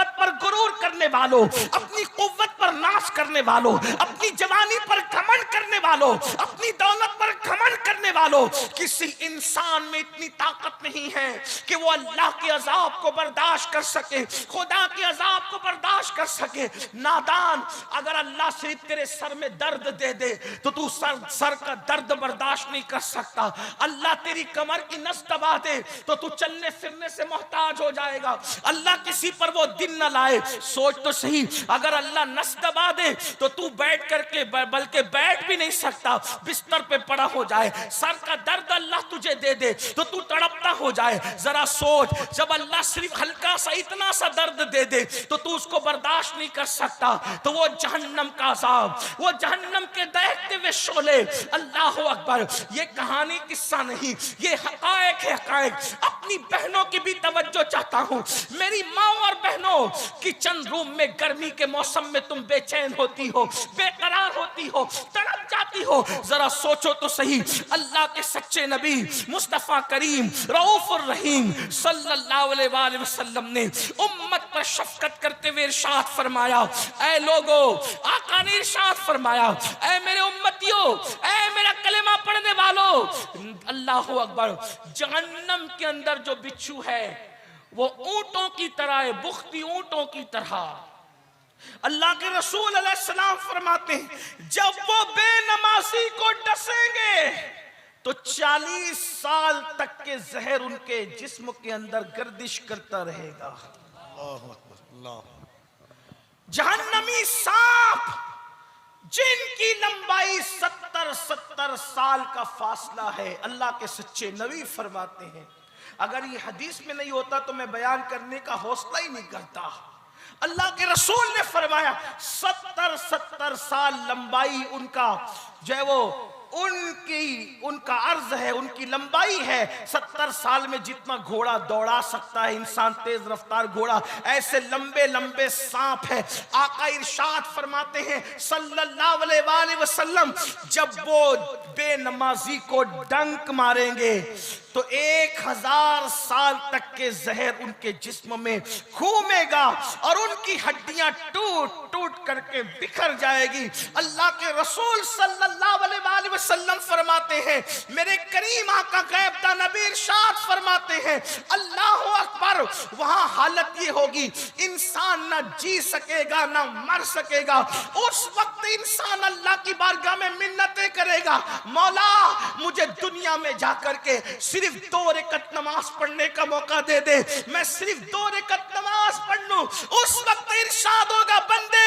वालों, अपनी कुव्वत पर नाश करने वालों, अपनी जवानी पर घमंड करने वालों, अपनी दौलत पर घमंड करने वालों, किसी इंसान में इतनी ताकत नहीं है कि वो अल्लाह के अजाब को बर्दाश्त कर सके, खुदा के अजाब को बर्दाश्त कर सके। नादान, अगर अल्लाह सिर्फ तेरे सर में दर्द दे दे तो तू सर का दर्द बर्दाश्त नहीं कर सकता। अल्लाह तेरी कमर की नस दबा दे तो तू चलने फिरने से मोहताज हो जाएगा। अल्लाह किसी पर वो दिन न लाए, सोच तो सही, अगर अल्लाह नस दबा दे तो तू बैठ करके बल्कि बैठ भी नहीं सकता, बिस्तर पे पड़ा हो जाए। सर का दर्द अल्लाह तुझे दे दे तो तू तड़पता हो जाए। जरा सोच, जब अल्लाह सिर्फ हल्का सा इतना सा दर्द दे दे तो तू उसको बर्दाश्त नहीं कर सकता, तो वो जहन्नम का अजाब, वो जहन्नम के दहकते हुए शोले। अल्लाह अकबर, ये कहानी किस्सा नहीं, ये हकायक है, हकायक। अपनी बहनों की भी तवज्जो चाहता हूँ। मेरी माँ और बहनों, किचन रूम में गर्मी के मौसम में तुम बेचैन होती हो, बेकरार होती हो, तड़प जाती हो। जरा सोचो तो सही, अल्लाह के सच्चे नबी मुस्तफा करीम रऊफुर रहीम सल्लल्लाहु अलैहि वसल्लम ने उम्मत पर शफकत करते हुए इरशाद फरमाया, ऐ लोगो, आका ने इरशाद फरमाया, ऐ मेरे उम्मतियों, ऐ मेरा कलेमा पढ़ने वालों, अल्लाहु अकबर, जहन्नम के अंदर जो बिच्छू है वो ऊंटों की तरह है, बुख्ती ऊंटों की तरह। अल्लाह के रसूल अलैहिस्सलाम फरमाते हैं, जब वो बेनमाजी को डसेंगे तो 40 साल तक के जहर उनके जिस्म के अंदर गर्दिश करता रहेगा। जहन्नमी सांप जिनकी लंबाई 70 साल का फासला है, अल्लाह के सच्चे नबी फरमाते हैं, अगर ये हदीस में नहीं होता तो मैं बयान करने का हौसला ही नहीं करता। अल्लाह के रसूल ने फरमाया 70 साल लंबाई उनका जो है वो उनका अर्ज है, उनकी लंबाई है। 70 साल में जितना घोड़ा दौड़ा सकता है इंसान, तेज रफ्तार घोड़ा, ऐसे लंबे लंबे सांप है। आका इरशाद फरमाते हैं सल्लल्लाहु अलैहि वसल्लम, जब वो बेनमाजी को डंक मारेंगे तो 1000 साल तक के जहर उनके जिस्म में घूमेगा और उनकी हड्डियां टूट टूट करके बिखर जाएगी। अल्लाह के रसूल सल्लल्लाहु अलैहि वसल्लम फरमाते हैं, मेरे करीम आका गैबदा नबी इरशाद फरमाते हैं, अल्लाह अकबर, वहां हालत ये होगी इंसान ना जी सकेगा ना मर सकेगा। उस वक्त इंसान अल्लाह की बारगाह में मिन्नतें करेगा, मौला मुझे दुनिया में जाकर के सिर्फ 2 रकात नमाज पढ़ने का मौका दे दे, मैं सिर्फ 2 रकात नमाज पढ़ लूं। उस वक्त इरशाद होगा, बंदे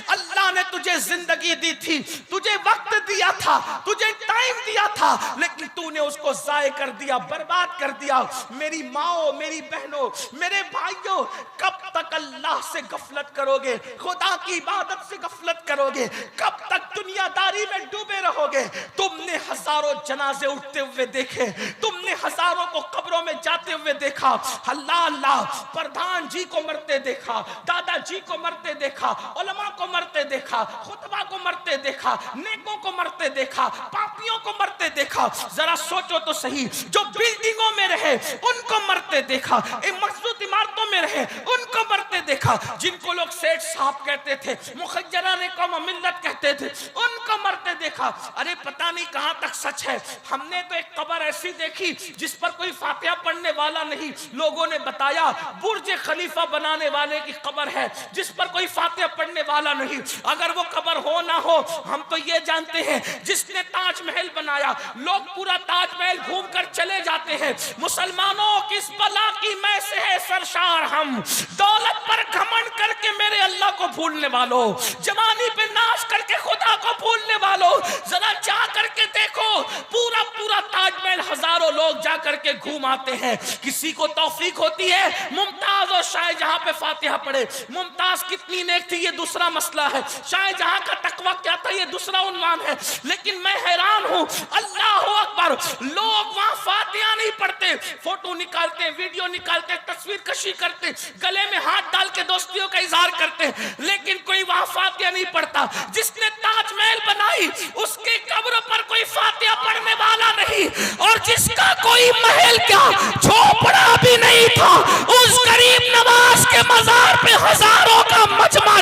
अल्लाह ने तुझे जिंदगी दी थी, तुझे वक्त दिया था, तुझे टाइम दिया था, लेकिन तूने उसको जाये कर दिया, बर्बाद कर दिया। मेरी माओ, मेरी बहनों, मेरे भाइयों, कब तक अल्लाह से गफलत करोगे, खुदा की इबादत से गफलत करोगे, कब तक दुनियादारी में डूबे रहोगे। तुमने हजारों जनाजे उठते हुए देखे, तुमने हजारों को कब्रों में जाते हुए देखा, अल्लाह अल्लाह, प्रधान जी को मरते देखा, दादाजी को मरते देखा, उलमा को मरते देखा, खुतबा को मरते देखा, नेकों को मरते देखा, पापियों को मरते देखा। जरा सोचो तो सही, जो बिल्डिंगों में रहे उनको मरते देखा, मजबूत इमारतों में रहे उनको मरते देखा, जिनको लोग सेठ साहब कहते थे, मुखज्जराने कौम मिल्लत कहते थे, उनको मरते देखा। अरे पता नहीं कहां तक सच है। हमने तो एक कब्र ऐसी देखी जिस पर कोई फातिहा पढ़ने वाला नहीं, लोगों ने बताया बुर्ज खलीफा बनाने वाले की कब्र है जिस पर कोई फातिहा पढ़ने वाला नहीं। अगर वो कब्र हो ना हो, हम तो ये जानते हैं जिसने ताजमहल बनाया, लोग पूरा ताजमहल घूम कर चले जाते हैं। मुसलमानों, किस बला की मैं से है सरशार हम, दौलत पर घमंड करके मेरे अल्लाह को भूलने वालों, जवानी पे नाश करके खुदा को भूलने वालों, जरा जा करके देखो, पूरा पूरा ताजमहल हजारों लोग जा करके घूम आते हैं। किसी को तौफीक होती है मुमताज और शाहजहां पे फातिहा पढ़े। मुमताज कितनी नेक थी ये दूसरा मसला है, शाहजहां का तकवा क्या था ये दूसरा उन्वान है। लेकिन मैं हैरान हूं, अल्लाह अकबर, लोग वहां फातिहा नहीं पढ़ते, फोटो निकालते, वीडियो निकालते, तस्वीर कशी करते, गले में हाथ डाल के दोस्तियों का इजहार करते, लेकिन कोई वहां फातिहा नहीं पढ़ता। जिसने ताजमहल बनाई उसके कब्र पर कोई फातिहा पढ़ने वाला नहीं, और जिसका कोई महल क्या झोपड़ा भी नहीं था, उस गरीब नवाज के मजार पे हजारों का मजमा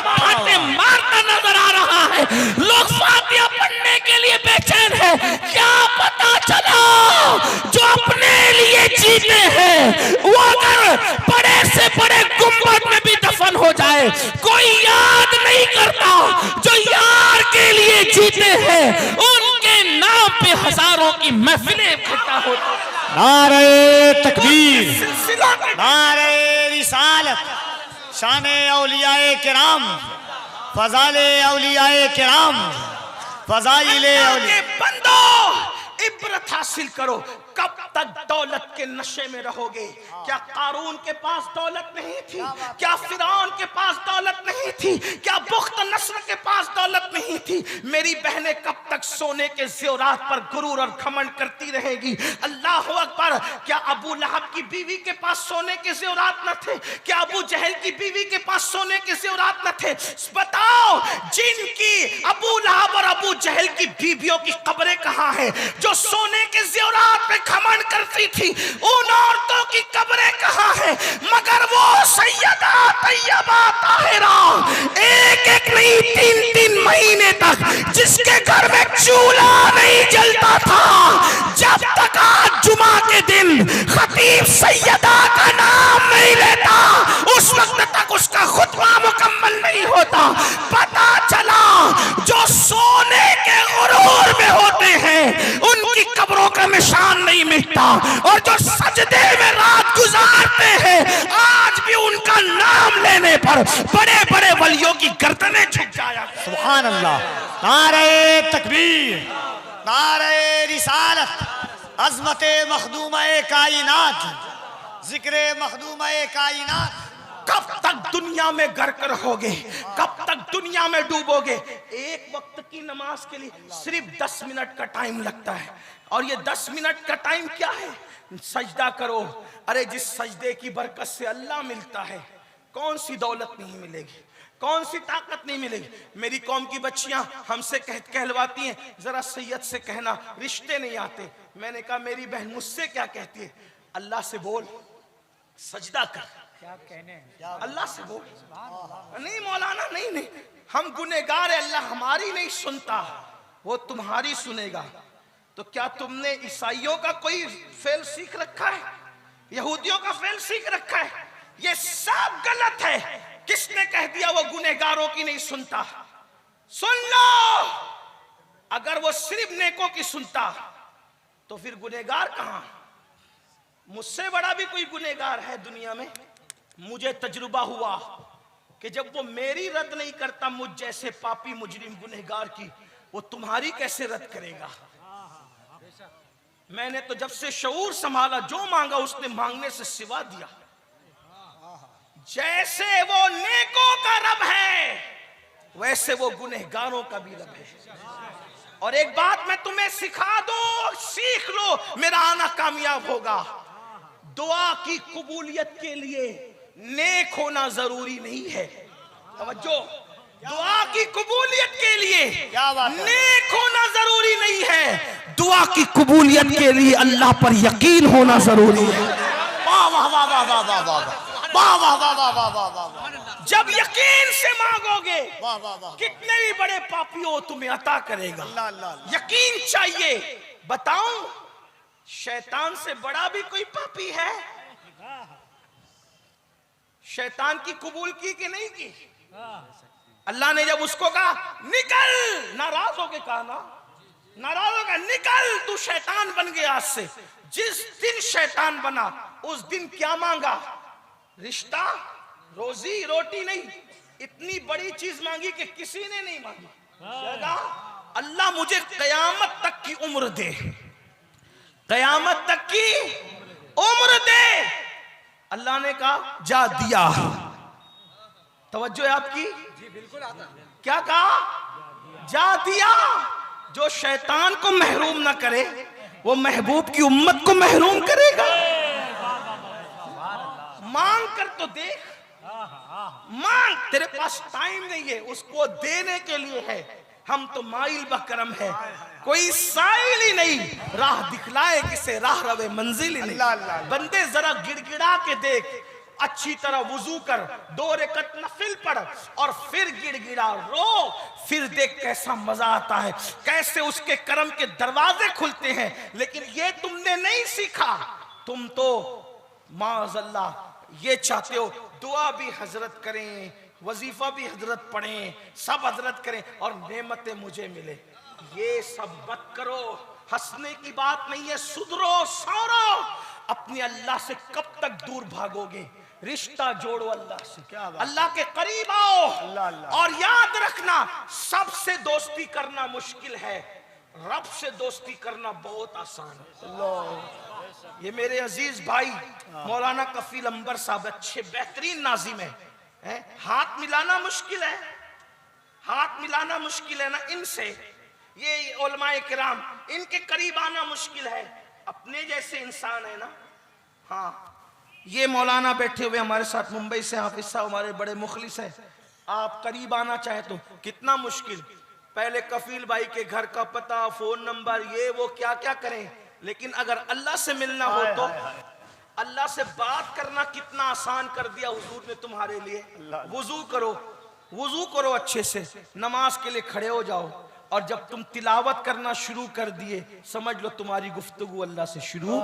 है, लोग फातिहा पढ़ने के लिए बेचैन है। क्या पता चला जो अपने लिए जीते हैं वो अगर बड़े से बड़े गुंबद में भी दफन हो जाए कोई याद नहीं करता। जो यार के लिए जीते हैं उनके नाम पे हजारों की महफिलें इकट्ठा होती। नारे तकबीर, नारे रिसालत, शाने औलियाए किराम, फजाले औलियाए किराम, फजाइले औलिया। बंदो इब्रत हासिल करो। कब तक दौलत के नशे में रहोगे? क्या कारून के पास दौलत नहीं थी? क्या फिरौन के पास दौलत नहीं थी? क्या बुख्त नस्र के पास दौलत नहीं थी? मेरी बहनें कब तक सोने के ज़ेवरात पर गुरूर और घमंड करती रहेगी? अल्लाह अकबर। क्या अबू लहब की बीवी के पास सोने के ज़ेवरात न थे? क्या अबू जहल की बीवी के पास सोने के ज़ेवरात न थे? बताओ, जिनकी अबू लहब और अबू जहल की बीवियों की कब्रें कहाँ हैं? जो सोने के ज़ेवरात पे घमंड करती थी, उन औरतों की कब्रें कहाँ हैं? मगर वो सैयदा तैयबा ताहिरा एक एक नहीं 3-3 महीने तक जिसके घर में चूल्हा नहीं जलता था, जब तक आज जुमा के दिन खतीब सैयदा का नाम नहीं लेता उस वक्त तक उसका खुतबा मुकम्मल नहीं होता। पता चला जो सोने के गुरूर में होते हैं उनकी कब्रों का निशान नहीं मिटता, और जो सजदे में रात गुजारते हैं आज भी उनका नाम लेने पर बड़े बड़े वलियों की गर्दनें झुक जाया। सुभान अल्लाह। नारे तकबीर, नारे रिसालत, अज़मत मखदूम-ए कायनात, जिक्र मखदूम-ए कायनात। कब तक दुनिया में गर्क रहोगे? कब तक दुनिया में डूबोगे? एक वक्त की नमाज के लिए सिर्फ 10 मिनट का टाइम लगता है, और ये 10 मिनट का टाइम क्या है? सजदा करो। अरे जिस सजदे की बरकत से अल्लाह मिलता है, कौन सी दौलत नहीं मिलेगी, कौन सी ताकत नहीं मिलेगी। मेरी कौम की बच्चियां हमसे कहलवाती हैं, जरा सैयद से कहना रिश्ते नहीं आते। मैंने कहा मेरी बहन मुझसे क्या कहती है? अल्लाह से बोल, सजदा कर, क्या कहने अल्लाह से बोल। नहीं मौलाना, नहीं नहीं, हम गुनहगार है, अल्लाह हमारी नहीं सुनता, वो तुम्हारी सुनेगा। तो क्या तुमने ईसाइयों का कोई फेल सीख रखा है? यहूदियों का फेल सीख रखा है? ये सब गलत है। किसने कह दिया वो गुनहगारों की नहीं सुनता? सुन लो, अगर वो सिर्फ नेकों की सुनता तो फिर गुनहगार कहां? मुझसे बड़ा भी कोई गुनहगार है दुनिया में? मुझे तजुर्बा हुआ कि जब वो मेरी रद्द नहीं करता मुझ जैसे पापी मुजरिम गुनहगार की, वो तुम्हारी कैसे रद्द करेगा? मैंने तो जब से शऊर संभाला जो मांगा उसने मांगने से सिवा दिया। जैसे वो नेकों का रब है वैसे वो गुनहगारों का भी रब है। और एक बात मैं तुम्हें सिखा दो, सीख लो, मेरा आना कामयाब होगा। दुआ की कबूलियत के लिए नेक होना जरूरी नहीं है। तवज्जो, दुआ की कबूलियत के लिए क्या बात है? नेक होना जरूरी नहीं है, दुआ की कबूलियत के लिए अल्लाह पर यकीन होना जरूरी है। वाह वाह वाह वाह वाह वाह वाह वाह वाह वाह वाह वाह वाह वाह वाह। जब यकीन से मांगोगे वाह वाह वाह। कितने भी बड़े पापी हो तुम्हें अता करेगा। अल्लाह अल्लाह। यकीन चाहिए। बताऊं, शैतान से बड़ा भी कोई पापी है? शैतान की कबूल की कि नहीं की? अल्लाह ने जब उसको कहा निकल, नाराज होके कहा ना, नाराज होकर निकल, तू शैतान बन गया आज से। जिस दिन शैतान बना उस दिन क्या मांगा? रिश्ता, रोजी रोटी नहीं, इतनी बड़ी चीज मांगी कि किसी ने नहीं मांगी। अल्लाह मुझे कयामत तक की उम्र दे, कयामत तक की उम्र दे। अल्लाह ने कहा जा दिया। तवज्जो है आपकी? जी बिल्कुल आता। क्या कहा? जा दिया। जो शैतान को महरूम ना करे वो महबूब की उम्मत को महरूम करेगा। मांग कर तो देख, मांग, तेरे पास टाइम नहीं है, उसको देने के लिए है। हम तो माइल बकरम है, कोई साइल ही नहीं, राह दिखलाए किसे राह रवे मंजिल ही नहीं। बंदे जरा गिड़गिड़ा के देख, अच्छी तरह वुजू कर, 2 रकात नफिल पढ़ और फिर गिड़गिड़ा रो, फिर देख कैसा मजा आता है, कैसे उसके करम के दरवाजे खुलते हैं। लेकिन ये तुमने नहीं सीखा, तुम तो माज़अल्लाह ये चाहते हो दुआ भी हजरत करें, वजीफा भी हजरत पढ़ें, सब हजरत करें और नेमतें मुझे मिले। ये सब मत करो, हंसने की बात नहीं है, सुधरो, सौरो। अपने अल्लाह से कब तक दूर भागोगे? रिश्ता जोड़ो अल्लाह से, अल्लाह के करीब आओ। और याद रखना, सबसे दोस्ती करना मुश्किल है, रब से दोस्ती करना बहुत आसान है। ये मेरे अजीज भाई मौलाना कफील अंबर साहब अच्छे बेहतरीन नाजिम है। हाथ मिलाना मुश्किल है, हाथ मिलाना मुश्किल है ना इनसे, ये उलमाए किराम, इनके करीब आना मुश्किल है। अपने जैसे इंसान है ना। हाँ, ये मौलाना बैठे हुए हमारे साथ मुंबई से, हाफिज साहब हमारे बड़े मुखलिस हैं। आप करीब आना चाहे तो कितना मुश्किल, पहले कफील भाई के घर का पता, फोन नंबर, ये वो क्या क्या करें। लेकिन अगर अल्लाह से मिलना हो तो अल्लाह से बात करना कितना आसान कर दिया हुजूर ने तुम्हारे लिए। वुजू करो, वुजू करो अच्छे से, नमाज के लिए खड़े हो जाओ और जब तुम तिलावत करना शुरू कर दिए, समझ लो तुम्हारी गुफ्तगू अल्लाह से शुरू।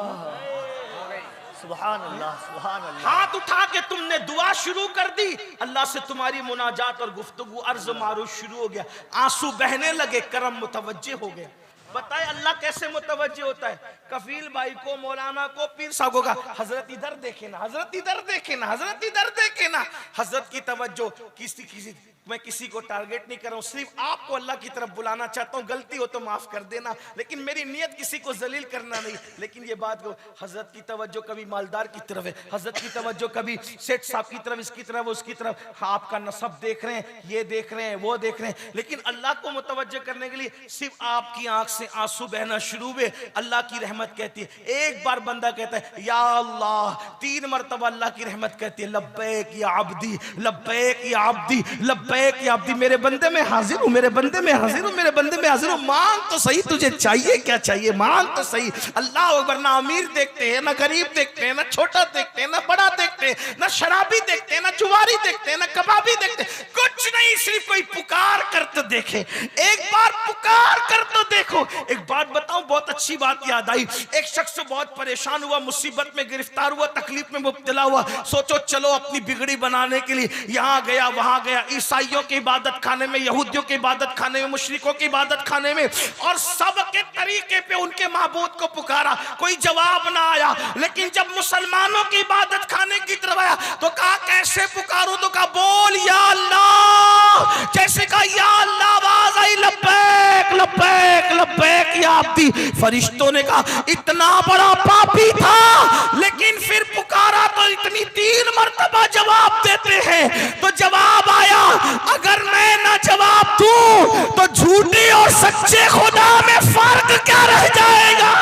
सुभान अल्लाह, सुभान अल्लाह। हाथ उठा के तुमने दुआ शुरू कर दी, अल्लाह से तुम्हारी मुनाजात और गुफ्तगू, अर्ज मारूफ शुरू हो गया, आंसू बहने लगे, करम मुतवज्जे हो गया। बताए अल्लाह कैसे मुतवज्जे होता है? कफील भाई को, मौलाना को, पीर साहब को कहा, हजरत इधर देखे ना, हजरत इधर देखे ना, हजरत इधर देखे ना। हजरत की तवज्जो किसी मैं किसी को टारगेट नहीं कर रहा हूँ, सिर्फ आपको अल्लाह की तरफ बुलाना चाहता हूँ। गलती हो तो माफ कर देना, लेकिन मेरी नियत किसी को जलील करना नहीं। लेकिन ये बात को, हजरत की तवज्जो कभी मालदार की तरफ है, हजरत की तवज्जो कभी सेठ साहब की तरफ, इसकी तरफ, उसकी तरफ। हाँ, आपका नसब देख रहे हैं, ये देख रहे हैं, वो देख रहे हैं, लेकिन अल्लाह को मुतवज्जो करने के लिए सिर्फ आपकी आंख से आंसू बहना शुरू हुए, अल्लाह की रहमत कहती है। एक बार बंदा कहता है या अल्लाह, 3 मरतबा अल्लाह की रहमत कहती है, लब्बैक या अब्दी, लब्बैक या अब्दी, लब्बैक या अब्दी। मेरे बंदे में हाजिर हूँ, मेरे बंदे में हाजिर हूँ, मेरे बंदे में हाजिर हूँ। मांग तो सही, तुझे चाहिए क्या चाहिए, मांग तो सही। अल्लाह अकबर। ना अमीर देखते हैं, ना गरीब देखते हैं, ना छोटा देखते हैं, ना बड़ा देखते हैं, ना शराबी देखते हैं, ना जुआरी देखते हैं, ना कबाबी देखते हैं, कुछ नहीं, सिर्फ कोई पुकार कर तो देखे, एक बार पुकार कर तो देखो। एक बात बताऊं, बहुत अच्छी बात याद आई। एक शख्स बहुत परेशान हुआ, मुसीबत में गिरफ्तार हुआ, तकलीफ में मुब्तला हुआ। सोचो चलो अपनी बिगड़ी बनाने के लिए यहाँ गया वहां गया, ईसाइयों के इबादत खाने में, यहूदियों के इबादत खाने में, मुशरिकों के इबादत खाने में, और सबके तरीके पे उनके माबूद को पुकारा, कोई जवाब ना आया। लेकिन जब मुसलमानों की इबादत खाने की तरफ आया तो कहा कैसे पुकारूं, तो कहा बोल या अल्लाह। जैसे कहा या अल्लाह, आवाज आई लब्बैक लब्बैक लब्बैक या अब्दी। फरिश्तों ने कहा इतना बड़ा पापी था, लेकिन फिर पुकारा तो इतनी 3 मरतबा जवाब देते हैं। तो जवाब आया, अगर मैं ना जवाब दूं तो झूठे और सच्चे खुदा में फर्क क्या रह जाएगा?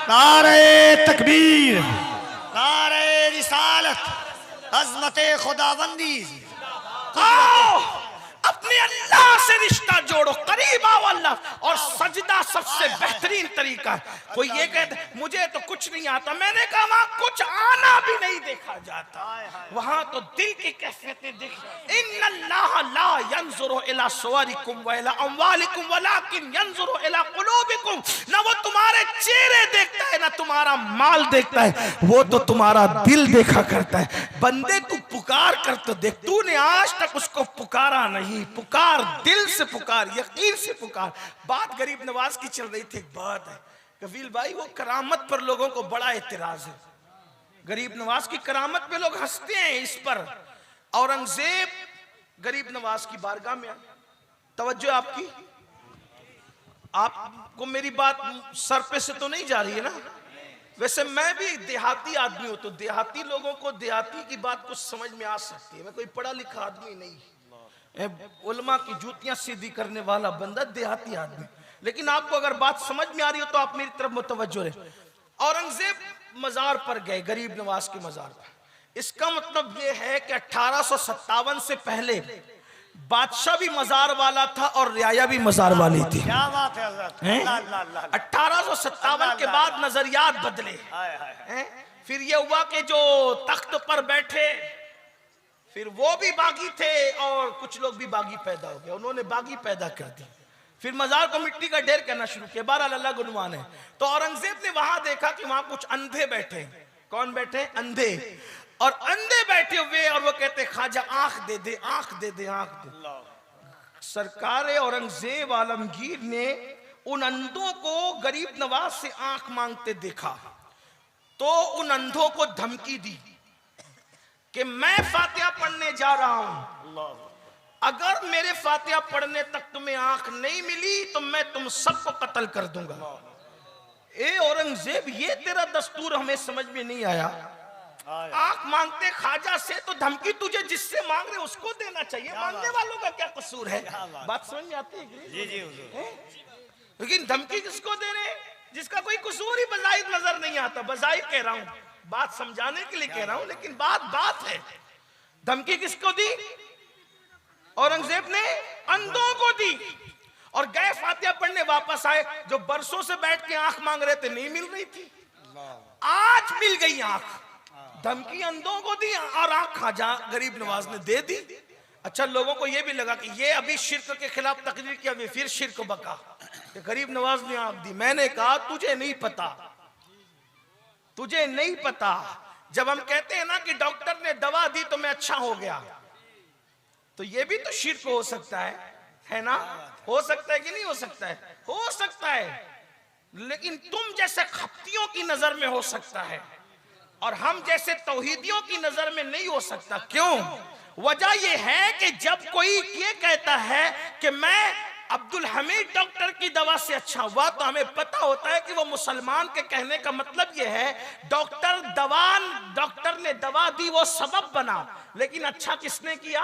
नारे तकबीर, नारे रिसालत, अज़मते खुदाबंदी। आओ अपने अल्लाह से रिश्ता जोड़ो, करीब आओ अल्लाह। और सजदा सबसे बेहतरीन तरीका है। कोई ये कहता मुझे तो कुछ नहीं आता, मैंने कहा वहां कुछ आना भी नहीं देखा जाता, वहां तो दिल की कैफियतें देख। इन्नल्लाह ला यंजुरु इला सुवरिकुम व इला अमवालिकुम वलाकिन यंजुरु इला कुलूबिकुम। ना वो तुम्हारे चेहरे देखता है, ना तुम्हारा माल देखता है, वो तो तुम्हारा दिल देखा करता है। बंदे तू पुकार कर तो देख, तूने आज तक उसको पुकारा नहीं। पुकार, दिल से पुकार, यकीन से पुकार। बात गरीब नवाज की चल रही थी। एक बात है कफील भाई, वो करामत पर लोगों को बड़ा एतराज है। गरीब नवाज की करामत पे लोग हंसते हैं। इस पर औरंगजेब गरीब नवाज की बारगाह में, तवज्जो आपकी, आपको मेरी बात सर पे से तो नहीं जा रही है ना? वैसे मैं भी देहाती आदमी हूं, तो देहाती लोगों को देहाती की बात कुछ समझ में आ सकती है। मैं कोई पढ़ा लिखा आदमी नहीं, उलमा की जूतियां सीधी करने वाला बंदा, देहाती आदमी। लेकिन आपको अगर बात समझ में आ रही हो तो आप मेरी तरफ मुतवज्जो रहे। औरंगजेब मजार पर गए, गरीब नवाज के मजार पर। इसका मतलब यह है कि 1857 से पहले बादशाह भी मजार वाला था और रियाया भी मजार वाली थी। क्या बात है हज़रत? 1857 के बाद नजरियात बदले। फिर ये हुआ कि जो तख्त पर बैठे फिर वो भी बागी थे और कुछ लोग भी बागी पैदा हो गए, उन्होंने बागी पैदा कर दी। फिर मजार को मिट्टी का ढेर करना शुरू किया। बहरहाल अल्लाह गुनवान है। तो औरंगजेब ने वहां देखा कि वहां कुछ अंधे बैठे। कौन बैठे? अंधे। और अंधे बैठे हुए और वो कहते ख्वाजा आंख दे दे, आंख दे दे, आंख दे। सरकार औरंगजेब आलमगीर ने उन अंधों को गरीब नवाज से आंख मांगते देखा तो उन अंधों को धमकी दी कि मैं फातिहा पढ़ने जा रहा हूं, अगर मेरे फातिहा पढ़ने तक तुम्हें आंख नहीं मिली तो मैं तुम सबको कत्ल कर दूंगा। ए औरंगजेब, ये तेरा दस्तूर हमें समझ में नहीं आया। आंख मांगते ख्वाजा से तो धमकी तुझे जिससे मांग रहे उसको देना चाहिए, मांगने वालों का क्या कसूर है? बात समझ में आती है? जी जी हुजूर। लेकिन धमकी किसको दे रहे जिसका कोई कसूर ही बजाहिर नजर नहीं आता। बजाहिर कह रहा हूं, बात समझाने के लिए कह रहा हूं, लेकिन बात है। धमकी किसको दी? औरंगजेब ने अंधों को दी। और गए फातिहा पढ़ने, वापस आए। जो बरसों से बैठ के आंख मांग रहे थे नहीं मिल रही थी, आज मिल गई आंख। धमकी अंधों को दी और आंख ख्वाजा गरीब नवाज ने दे दी। अच्छा, लोगों को यह भी लगा कि ये अभी शिर्क के खिलाफ तकरीर किया, वे फिर शिर्क बका कि गरीब नवाज ने आंख दी। मैंने कहा तुझे नहीं पता, तुझे नहीं पता। जब हम कहते हैं ना कि डॉक्टर ने दवा दी तो मैं अच्छा हो गया, तो ये भी तो शिर्क हो सकता है ना? हो सकता है कि नहीं हो सकता है? हो सकता है, लेकिन तुम जैसे खप्तियों की नजर में हो सकता है और हम जैसे तौहीदियों की नजर में नहीं हो सकता। क्यों? वजह यह है कि जब कोई ये कहता है कि मैं अब्दुल हमीद डॉक्टर की दवा से अच्छा हुआ, तो हमें पता होता है कि वो मुसलमान के कहने का मतलब यह है डॉक्टर ने दवा दी, वो सबब बना, लेकिन अच्छा किसने किया?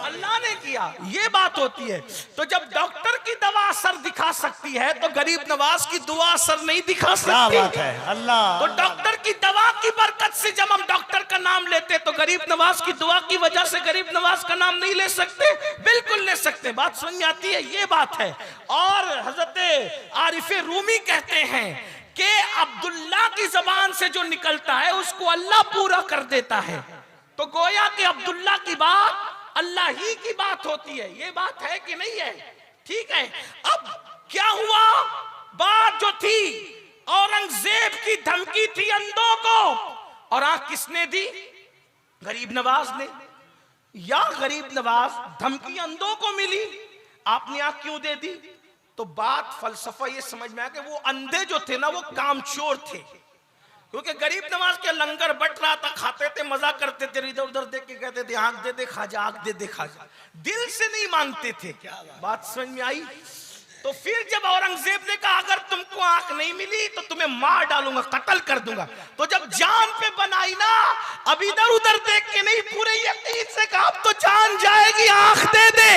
अल्लाह ने किया। ये बात होती है। तो जब डॉक्टर की दवा असर दिखा सकती है तो गरीब नवाज की दुआ असर नहीं दिखा सकती। क्या बात है? अल्लाह। तो डॉक्टर की दवा की बरकत से जब हम डॉक्टर का नाम लेते तो गरीब नवाज की दुआ की वजह से गरीब नवाज का नाम नहीं ले सकते? बिल्कुल ले सकते। बात समझ में आती है? ये बात है। और हजरत आरिफ रूमी कहते हैं कि अब्दुल्ला की जबान से जो निकलता है उसको अल्लाह पूरा कर देता है। तो गोया कि अब्दुल्ला की बात अल्लाह ही की बात होती है। ये बात है कि नहीं है? ठीक है। अब क्या हुआ? बात जो थी, औरंगजेब की धमकी थी अंधों को, और आंख किसने दी? गरीब नवाज ने। या गरीब नवाज धमकी अंधों को मिली, आपने आंख क्यों दे दी? तो बात फलसफा ये समझ में आया कि वो अंधे जो थे ना वो कामचोर थे, क्योंकि गरीब नवाज के लंगर बट रहा था, खाते थे, मजा करते थे, इधर उधर देख के कहते थे आंख दे दे ख्वाजा, आंख दे दे ख्वाजा, दिल से नहीं मांगते थे। बात समझ में आई? तो फिर जब औरंगजेब ने कहा अगर तुमको आंख नहीं मिली तो तुम्हें मार डालूंगा, कत्ल कर दूंगा, तो जब जान पे बनाई ना, अब इधर उधर देख के नहीं, पूरे यकीन से कहा अब तो जान जाएगी, आंख दे दे।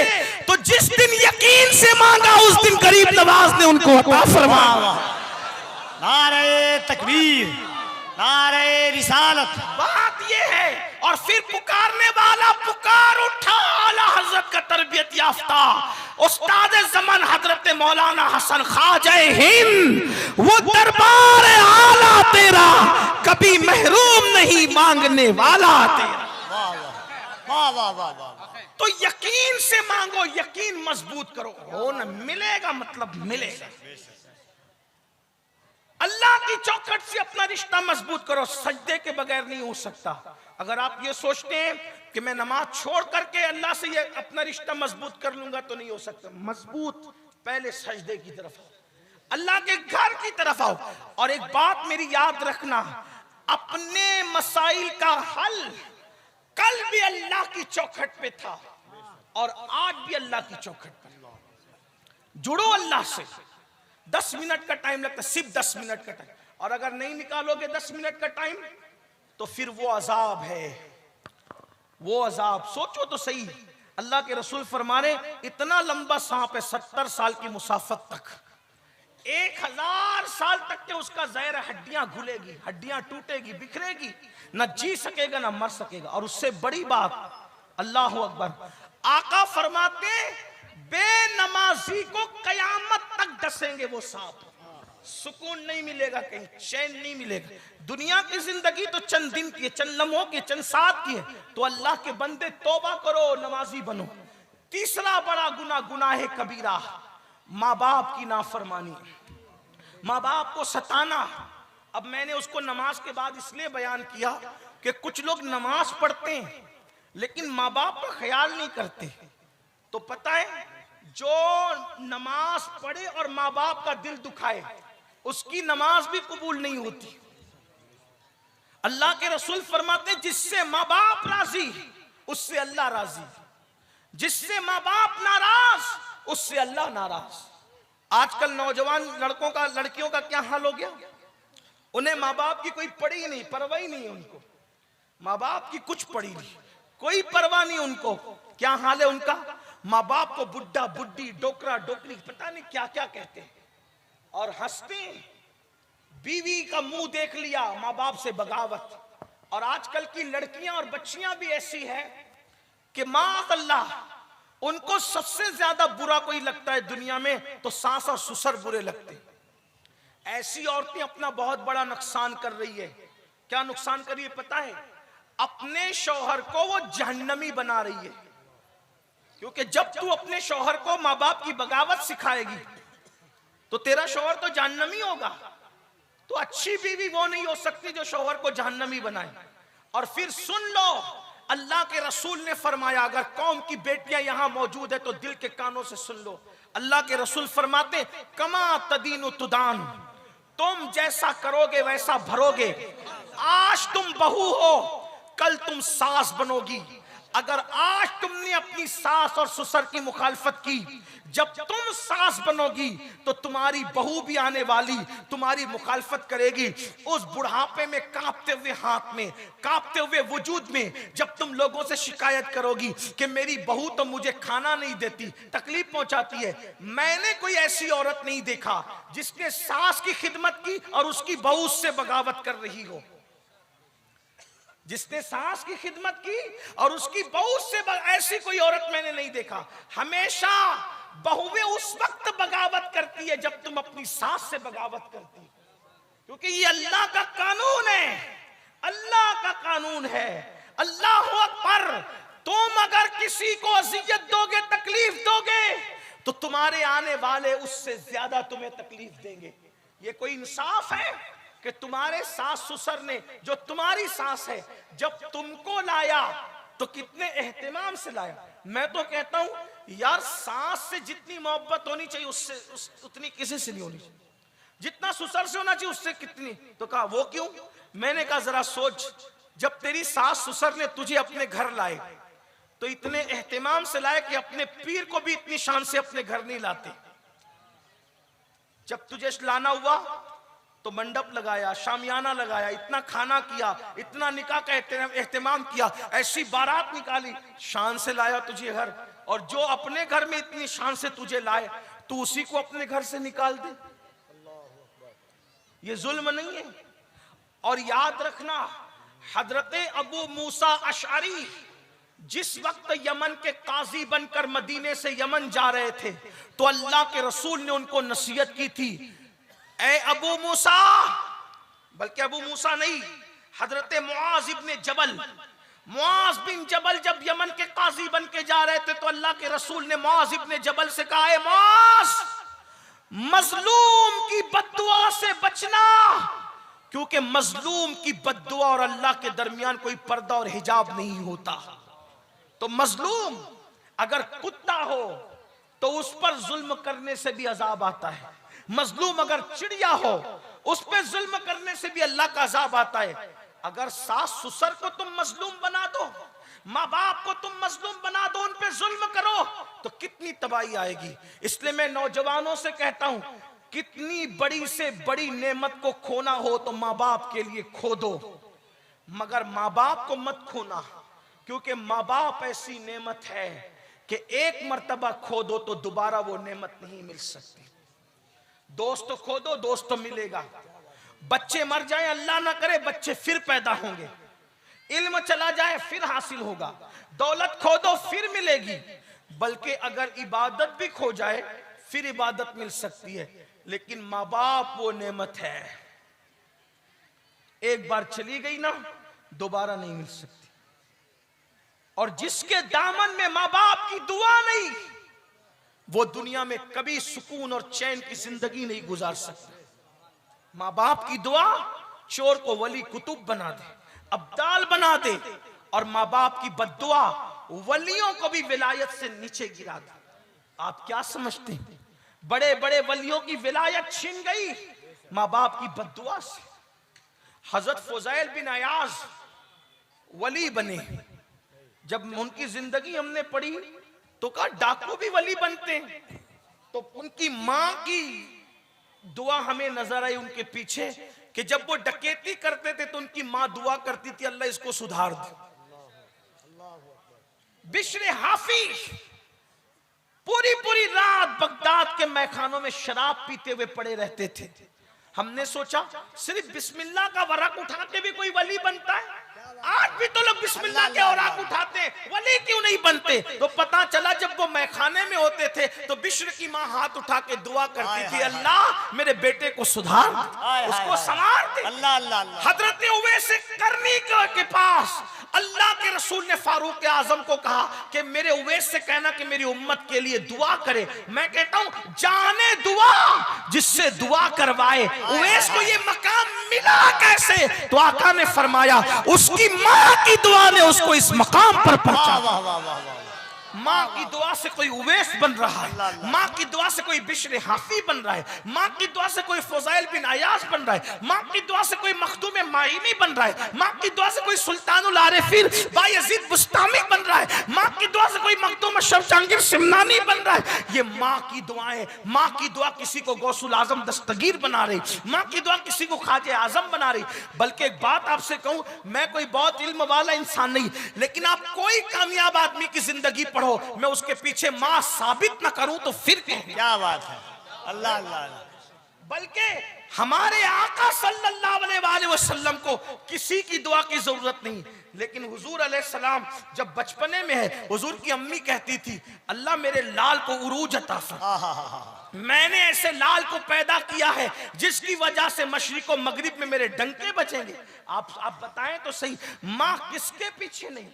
तो जिस दिन यकीन से मांगा उस दिन गरीब नवाज ने उनको अता फरमाया। नारे तकबीर, नारे रिसालत। बात ये है। और फिर पुकारने वाला पुकार उठा, आला हजरत का तरबियत याफ्ता उस्ताद ज़मान हजरत मौलाना हसन ख्वाजा हिंद, वो दरबार आला तेरा कभी महरूम नहीं मांगने वाला तेरा। वाह वाह वाह वाह। तो यकीन से मांगो, यकीन मजबूत करो, हो न मिलेगा मतलब मिलेगा। अल्लाह की चौखट से अपना रिश्ता मजबूत करो, सजदे के बगैर नहीं हो सकता। अगर आप ये सोचते हैं कि मैं नमाज छोड़ करके अल्लाह से ये अपना रिश्ता मजबूत कर लूंगा तो नहीं हो सकता। मजबूत पहले सजदे की तरफ आओ, अल्लाह के घर की तरफ आओ। और एक बात मेरी याद रखना, अपने मसाइल का हल कल भी अल्लाह की चौखट पे था और आज भी अल्लाह की चौखट पर। जुड़ो अल्लाह से। 10 मिनट का टाइम लगता है, सिर्फ 10 मिनट का टाइम, और अगर नहीं निकालोगे 10 मिनट का टाइम तो फिर वो अजाब है, वो अजाब। सोचो तो सही, अल्लाह के रसूल फरमाने इतना लंबा सांप है 70 साल की मुसाफत तक, 1000 साल तक के उसका ज़हर, हड्डियां घुलेगी, हड्डियां टूटेगी, बिखरेगी, न जी सकेगा न मर सकेगा। और उससे बड़ी बात, अल्लाह अकबर, आका फरमाते बेनमाजी को कयामत तक डसेंगे वो सांप। सुकून नहीं मिलेगा, कहीं चैन नहीं मिलेगा। दुनिया की जिंदगी तो चंद दिन की है, चंद लम्हों की, चंद साथ की है। तो अल्लाह के बंदे तौबा करो, नमाजी बनो। तीसरा बड़ा गुनाह, गुनाह कबीरा, माँ बाप की नाफरमानी, माँ बाप को सताना। अब मैंने उसको नमाज के बाद इसलिए बयान किया कि कुछ लोग नमाज पढ़ते हैं लेकिन माँ बाप का ख्याल नहीं करते। तो पता है, जो नमाज पढ़े और माँ बाप का दिल दुखाए उसकी नमाज भी कबूल नहीं होती। अल्लाह के रसूल फरमाते हैं, जिससे माँ बाप राजी उससे अल्लाह राजी, जिससे माँ बाप नाराज उससे अल्लाह नाराज। आजकल नौजवान लड़कों का, लड़कियों का क्या हाल हो गया, उन्हें माँ बाप की कोई पड़ी ही नहीं, परवाह ही नहीं उनको। माँ बाप की कुछ पड़ी नहीं, कोई परवाह नहीं उनको। क्या हाल है उनका, माँ बाप को बुड्ढा बुड्ढी, डोकरा डोकरी, पता नहीं क्या क्या कहते हैं और हंसते हैं। बीवी का मुंह देख लिया, माँ बाप से बगावत। और आजकल की लड़कियां और बच्चियां भी ऐसी है कि माअल्लाह, उनको सबसे ज्यादा बुरा कोई लगता है दुनिया में तो सास और ससुर बुरे लगते हैं। ऐसी औरतें अपना बहुत बड़ा नुकसान कर रही है। क्या नुकसान कर रही है पता है, अपने शौहर को वो जहन्नमी बना रही है। क्योंकि जब तू अपने शौहर को माँ बाप की बगावत सिखाएगी तो तेरा शौहर तो जहन्नमी होगा। तो अच्छी बीवी वो नहीं हो सकती जो शौहर को जहन्नमी बनाए। और फिर सुन लो, अल्लाह के रसूल ने फरमाया, अगर कौम की बेटियां यहां मौजूद है तो दिल के कानों से सुन लो। अल्लाह के रसूल फरमाते, कमा तदीनु तुदान, तुम जैसा करोगे वैसा भरोगे। आज तुम बहू हो, कल तुम सास बनोगी। अगर आज तुमने अपनी सास और ससुर की मुखालफत की, जब तुम सास बनोगी तो तुम्हारी बहू भी आने वाली तुम्हारी मुखालफत करेगी। उस बुढ़ापे में, कांपते हुए हाथ में, कांपते हुए वजूद में, जब तुम लोगों से शिकायत करोगी कि मेरी बहू तो मुझे खाना नहीं देती, तकलीफ पहुंचाती है। मैंने कोई ऐसी औरत नहीं देखा जिसने सास की खिदमत की और उसकी बहू उससे बगावत कर रही हो। जिसने सास की खिदमत की और उसकी बहू से ऐसी कोई औरत मैंने नहीं देखा। हमेशा बहुएं उस वक्त बगावत करती है जब तुम अपनी सास से बगावत करती, क्योंकि ये अल्लाह का कानून है, अल्लाह का कानून है। अल्लाह अकबर। तुम अगर किसी को अजियत दोगे, तकलीफ दोगे, तो तुम्हारे आने वाले उससे ज्यादा तुम्हें तकलीफ देंगे। ये कोई इंसाफ है कि तुम्हारे सास ससुर ने, जो तुम्हारी सास है, जब तुमको लाया तो कितने एहतिमाम से लाया। मैं तो कहता हूं यार, सास से जितनी मोहब्बत होनी चाहिए उससे उतनी किसी से नहीं होनी चाहिए। जितना ससुर से होना चाहिए उससे कितनी। तो कहा वो क्यों? मैंने कहा जरा सोच, जब तेरी सास ससुर ने तुझे अपने घर लाए तो इतने एहतिमाम से लाए कि अपने पीर को भी इतनी शान से अपने घर नहीं लाते। जब तुझे लाना हुआ तो मंडप लगाया, शामियाना लगाया, इतना खाना किया, इतना निकाह का एहतिमाम किया, ऐसी बारात निकाली, शान से लाया तुझे घर। और जो अपने घर में इतनी शान से तुझे लाए, तू उसी को अपने घर से निकाल दे। ये जुल्म नहीं है। और याद रखना, हजरत अबू मूसा अशअरी जिस वक्त यमन के काजी बनकर मदीने से यमन जा रहे थे तो अल्लाह के रसूल ने उनको नसीहत की थी, ए अबू मूसा, बल्कि अबू मूसा नहीं, हजरत मुआज इब्ने जबल, मुआज बिन जबल जब यमन के काजी बन के जा रहे थे तो अल्लाह के रसूल ने मुआज इब्ने जबल से कहा, ए मुआज, मजलूम की बद्दुआ से बचना, क्योंकि मजलूम की बद्दुआ और अल्लाह के दरमियान कोई पर्दा और हिजाब नहीं होता। तो मजलूम अगर कुत्ता हो तो उस पर जुल्म करने से भी अजाब आता है। मजलूम अगर चिड़िया हो उस पर जुल्म करने से भी अल्लाह का अजाब आता है। अगर सास ससुर को तुम मजलूम बना दो, माँ बाप को तुम मजलूम बना दो, उन पे जुल्म करो, तो कितनी तबाही आएगी। इसलिए मैं नौजवानों से कहता हूं, कितनी बड़ी से बड़ी नेमत को खोना हो तो माँ बाप के लिए खो दो, मगर माँ बाप को मत खोना, क्योंकि माँ बाप ऐसी नेमत है कि एक मर्तबा खो दो तो दोबारा वो नेमत नहीं मिल सकती। दोस्त खो दो, दोस्त तो मिलेगा। बच्चे मर जाए, अल्लाह ना करे बच्चे फिर पैदा होंगे। इल्म चला जाए फिर हासिल होगा। दौलत खो दो फिर मिलेगी। बल्कि अगर इबादत भी खो जाए फिर इबादत मिल सकती है। लेकिन माँ बाप वो नेमत है, एक बार चली गई ना दोबारा नहीं मिल सकती। और जिसके दामन में माँ बाप की दुआ नहीं, वो दुनिया में कभी सुकून और चैन की जिंदगी नहीं गुजार सकता। माँ बाप की दुआ चोर को वली कुतुब बना दे, अब्दाल बना दे, और माँ बाप की बद्दुआ वलियों को भी विलायत से नीचे गिरा दे। आप क्या समझते हैं? बड़े बड़े वलियों की विलायत छिन गई माँ बाप की बद्दुआ से। हजरत फुज़ैल बिन अयाज वली बने। जब उनकी जिंदगी हमने पढ़ी तो कहा डाकू भी वली बनते हैं। तो उनकी मां की दुआ हमें नजर आई उनके पीछे कि जब वो डकैती करते थे तो उनकी मां दुआ करती थी, अल्लाह इसको सुधार दे। बिश्र हाफी पूरी पूरी रात बगदाद के मैखानों में शराब पीते हुए पड़े रहते थे। हमने सोचा सिर्फ बिस्मिल्लाह का वरक उठा के भी कोई वली बनता है? आज भी तो लोग बिस्मिल्लाह के औराक उठाते हैं, वली क्यों नहीं बनते? तो पता चला जब वो मैखाने में होते थे तो बिश्र की मां हाथ उठा के दुआ करती थी, अल्लाह मेरे बेटे को सुधार दे, उसको संवार दे। अल्लाह अल्लाह अल्लाह। हजरत उवैस करनी के पास अल्लाह के रसूल ने फारूक आजम को कहा कि मेरे उवैस से कहना कि मेरी उम्मत के लिए दुआ करे। मैं कहता हूं जाने दुआ जिससे दुआ करवाए, उवैस को ये मकाम मिला कैसे? तो आका ने फरमाया उसकी मां की दुआ ने उसको इस मकाम पर पहुंचा। वाह वाह वाह वाह। माँ की दुआ से कोई उवैस बन रहा है, माँ की दुआ से कोई बिश्र हाफी बन रहा है, माँ की दुआ से कोई फुज़ैल बिन अयाज बन रहा है, माँ की दुआ से कोई मखदूम माइनी बन रहा है, माँ की दुआ से कोई सुल्तानुल आरिफीन बायज़ीद बुस्तामी बन रहा है, माँ की दुआ से कोई मखदूम अशरफ जहांगीर सिमनानी बन रहा है। ये माँ की दुआएं। माँ की दुआ किसी को गौसुल आजम दस्तगीर बना रही, माँ की दुआ किसी को ख्वाजे आजम बना रही। बल्कि एक बात आपसे कहूं, मैं कोई बहुत इल्म वाला इंसान नहीं, लेकिन आप कोई कामयाब आदमी की जिंदगी पढ़ो, मैं उसके पीछे मां साबित ना करूं तो फिर क्या बात है। अल्लाह अल्लाह। बल्कि हमारे आका सल्लल्लाहु अलैहि वसल्लम को किसी की दुआ की जरूरत नहीं। लेकिन हुजूर अलैहिस्सलाम जब बचपने में है, हुजूर की अम्मी कहती थी अल्लाह मेरे लाल को उरूज अता फरमा। मैंने ऐसे लाल को पैदा किया है जिसकी वजह से मशरिक और मगरिब में मेरे डंके बचेंगे। आप बताएं तो सही, माँ किसके पीछे नहीं?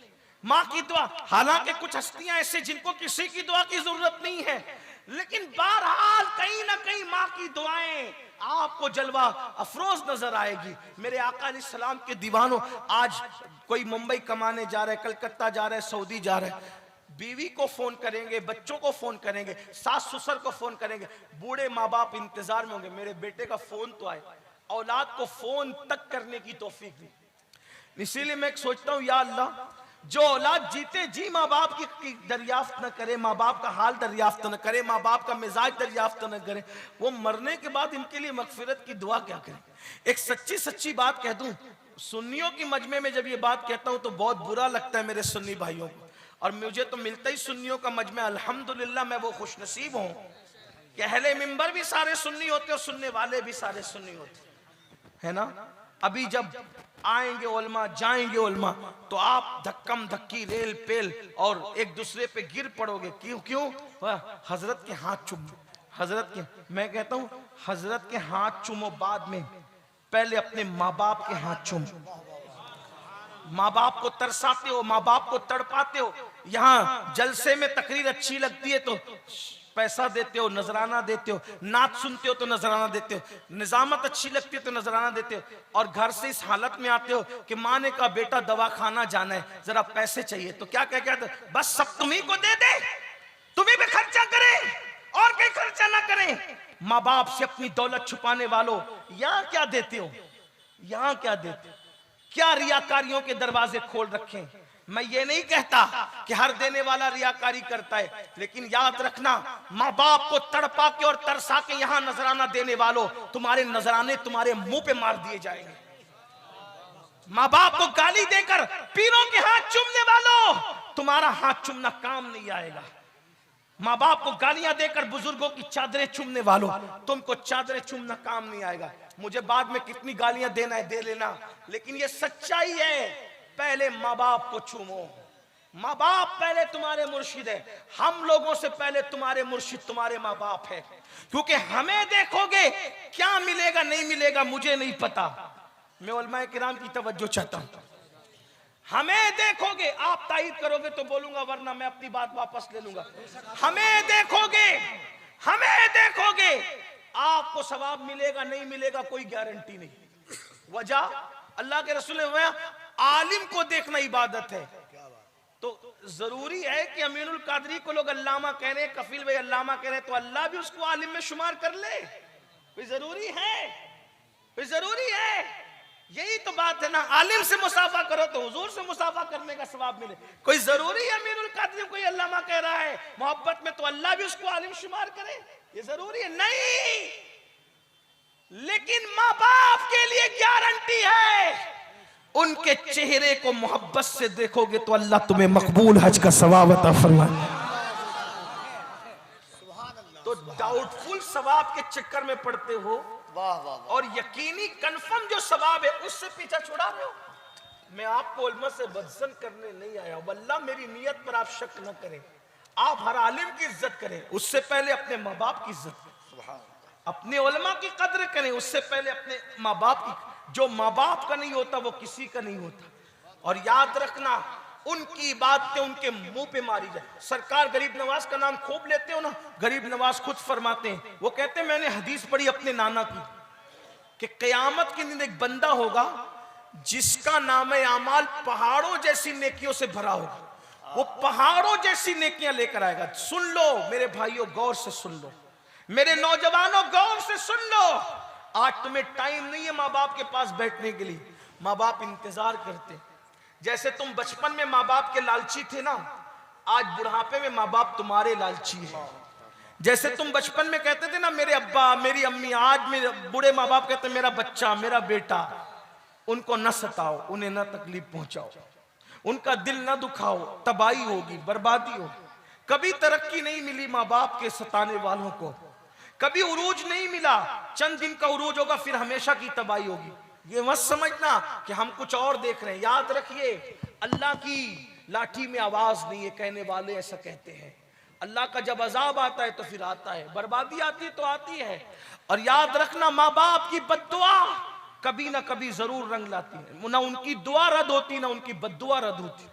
माँ की दुआ। हालांकि कुछ हस्तियां ऐसे जिनको किसी की दुआ की जरूरत नहीं है, लेकिन बहरहाल कहीं ना कहीं माँ की दुआएं आपको जलवा अफरोज नजर आएगी। मेरे आका अलैहिस्सलाम के दीवानों, आज कोई मुंबई कमाने जा रहा है, कलकत्ता जा रहा है, सऊदी जा रहा है, बीवी को फोन करेंगे, बच्चों को फोन करेंगे, सास ससुर को फोन करेंगे, बूढ़े माँ बाप इंतजार में होंगे मेरे बेटे का फोन तो आए। औलाद को फोन तक करने की तौफीक दी। इसीलिए मैं सोचता हूँ या अल्लाह, जो औलाद जीते जी माँ बाप की दरियाफ्त न करे, माँ बाप का हाल दरियाफ्त न करे, माँ बाप का मिजाज दरियाफ्त न करे, वो मरने के बाद इनके लिए मगफिरत की दुआ क्या करें? एक सच्ची बात कह दूं, सुन्नियों की मजमे में जब ये बात कहता हूं तो बहुत बुरा लगता है मेरे सुन्नी भाइयों को, और मुझे तो मिलता ही सुन्नियों का मजमा। अल्हम्दुलिल्लाह मैं वो खुशनसीब हूँ कि अहले मिंबर भी सारे सुन्नी होते और सुनने वाले भी सारे सुन्नी होते, है ना। अभी जब आएंगे उलमा, जाएंगे उलमा, तो आप धक्कम धक्की, रेल पेल और एक दूसरे पे गिर पड़ोगे। क्यों? हजरत के हाथ चूमो, हजरत के, मैं कहता हूँ हजरत के हाथ चूमो, बाद में पहले अपने माँ बाप के हाथ चूमो। माँ बाप को तरसाते हो, माँ बाप को तड़पाते हो। यहाँ जलसे में तकरीर अच्छी लगती है तो पैसा देते हो, नजराना देते हो, नाच सुनते हो तो नजराना देते हो, निजामत अच्छी लगती है तो नजराना देते हो, और घर से इस हालत में आते हो कि माँ ने कहा बेटा दवाखाना जाना है, जरा पैसे चाहिए, तो क्या कहते बस सब तुम्ही को दे दे, तुम्ही पे खर्चा करें और कोई खर्चा ना करें। माँ बाप से अपनी दौलत छुपाने वालों, यहाँ क्या देते हो? यहाँ क्या देते हो? क्या रियाकारियों के दरवाजे खोल रखे? मैं ये नहीं कहता कि हर देने वाला रियाकारी करता है, लेकिन याद रखना, माँ बाप को तड़पा के और तरसा के यहाँ नजराना देने वालों, तुम्हारे नजराने तुम्हारे मुंह पे मार दिए जाएंगे। माँ बाप को गाली देकर पीरों के हाथ चूमने वालों, तुम्हारा हाथ चूमना काम नहीं आएगा। माँ बाप को गालियां देकर बुजुर्गों की चादरें चूमने वालों, तुमको चादरें चूमना काम नहीं आएगा। मुझे बाद में कितनी गालियां देना है दे लेना, लेकिन ये सच्चाई है। पहले माँ बाप को चूमो, माँ बाप पहले तुम्हारे मुर्शिद है, हम लोगों से पहले तुम्हारे मुर्शिद तुम्हारे माँ बाप है। क्योंकि हमें देखोगे क्या मिलेगा नहीं मिलेगा मुझे नहीं पता, मैं उलमाए किराम की तवज्जो चाहता हूं। हमें देखोगे, आप तायीद करोगे तो बोलूंगा, वरना मैं अपनी बात वापस ले लूंगा। हमें देखोगे आपको सवाब मिलेगा नहीं मिलेगा कोई गारंटी नहीं। वजह अल्लाह के रसूल ने फरमाया आलिम को देखना इबादत है। तो जरूरी है कि अमीनुल कादरी को लोग अल्लामा कह रहे हैं, कफील भाई अल्लामा कह रहे हैं, तो अल्लाह भी उसको आलिम में शुमार कर ले? कोई जरूरी है? यही तो बात है ना, आलिम से मुसाफा करो तो हुजूर से मुसाफा करने का सवाब मिले। कोई जरूरी है अमीनुल कादरी कोई अल्लामा कह रहा है मोहब्बत में तो अल्लाह भी उसको आलिम शुमार करे? ये जरूरी है? नहीं। लेकिन माँ बाप के लिए गारंटी है, उनके चेहरे को मोहब्बत से देखोगे तो अल्लाह तुम्हें मकबूल हज का सवाब अता फरमाए। तो डाउटफुल सवाब के चक्कर में पड़ते हो, वाह वाह वाह। और यकीनी कंफर्म जो सवाब है उससे पीछा छुड़ा रहे हो। मैं आपको उल्मा से बदसन करने नहीं आया, वल्लाह मेरी नियत पर आप शक न करें। आप हर आलिम की इज्जत करें, उससे पहले अपने माँ बाप की इज्जत करें, अपने उलमा की कद्र करें, उससे पहले अपने माँ बाप की। जो माँ बाप का नहीं होता वो किसी का नहीं होता। और याद रखना, उनकी बातें उनके मुंह पे मारी जाए। सरकार गरीब नवाज का नाम खूब लेते हो ना, गरीब नवाज खुद फरमाते हैं, वो कहते हैं मैंने हदीस पढ़ी अपने नाना की कि कयामत के दिन एक बंदा होगा जिसका नाम आमाल पहाड़ों जैसी नेकियों से भरा होगा। वो पहाड़ों जैसी नेकियां लेकर आएगा। सुन लो मेरे भाइयों, गौर से सुन लो, मेरे नौजवानों गौर से सुन लो। आज तुम्हें टाइम नहीं है माँ बाप के पास बैठने के लिए, माँ बाप इंतजार करते। जैसे तुम बचपन में माँ बाप के लालची थे ना, आज बुढ़ापे में माँ बाप तुम्हारे लालची है। जैसे तुम बचपन में कहते थे ना मेरे अब्बा मेरी अम्मी, आज मेरे बूढ़े माँ बाप कहते मेरा बच्चा मेरा बेटा। उनको न सताओ, उन्हें न तकलीफ पहुंचाओ, उनका दिल न दुखाओ, तबाही होगी, बर्बादी होगी। कभी तरक्की नहीं मिली माँ बाप के सताने वालों को, कभी उरूज नहीं मिला, चंद दिन का उरूज होगा फिर हमेशा की तबाही होगी। ये मत समझना कि हम कुछ और देख रहे हैं। याद रखिए अल्लाह की लाठी में आवाज नहीं है, कहने वाले ऐसा कहते हैं। अल्लाह का जब अजाब आता है तो फिर आता है, बर्बादी आती है तो आती है। और याद रखना माँ बाप की बद्दुआ कभी ना कभी जरूर रंग लाती है। ना उनकी दुआ रद्द होती ना उनकी बद्दुआ रद्द होती।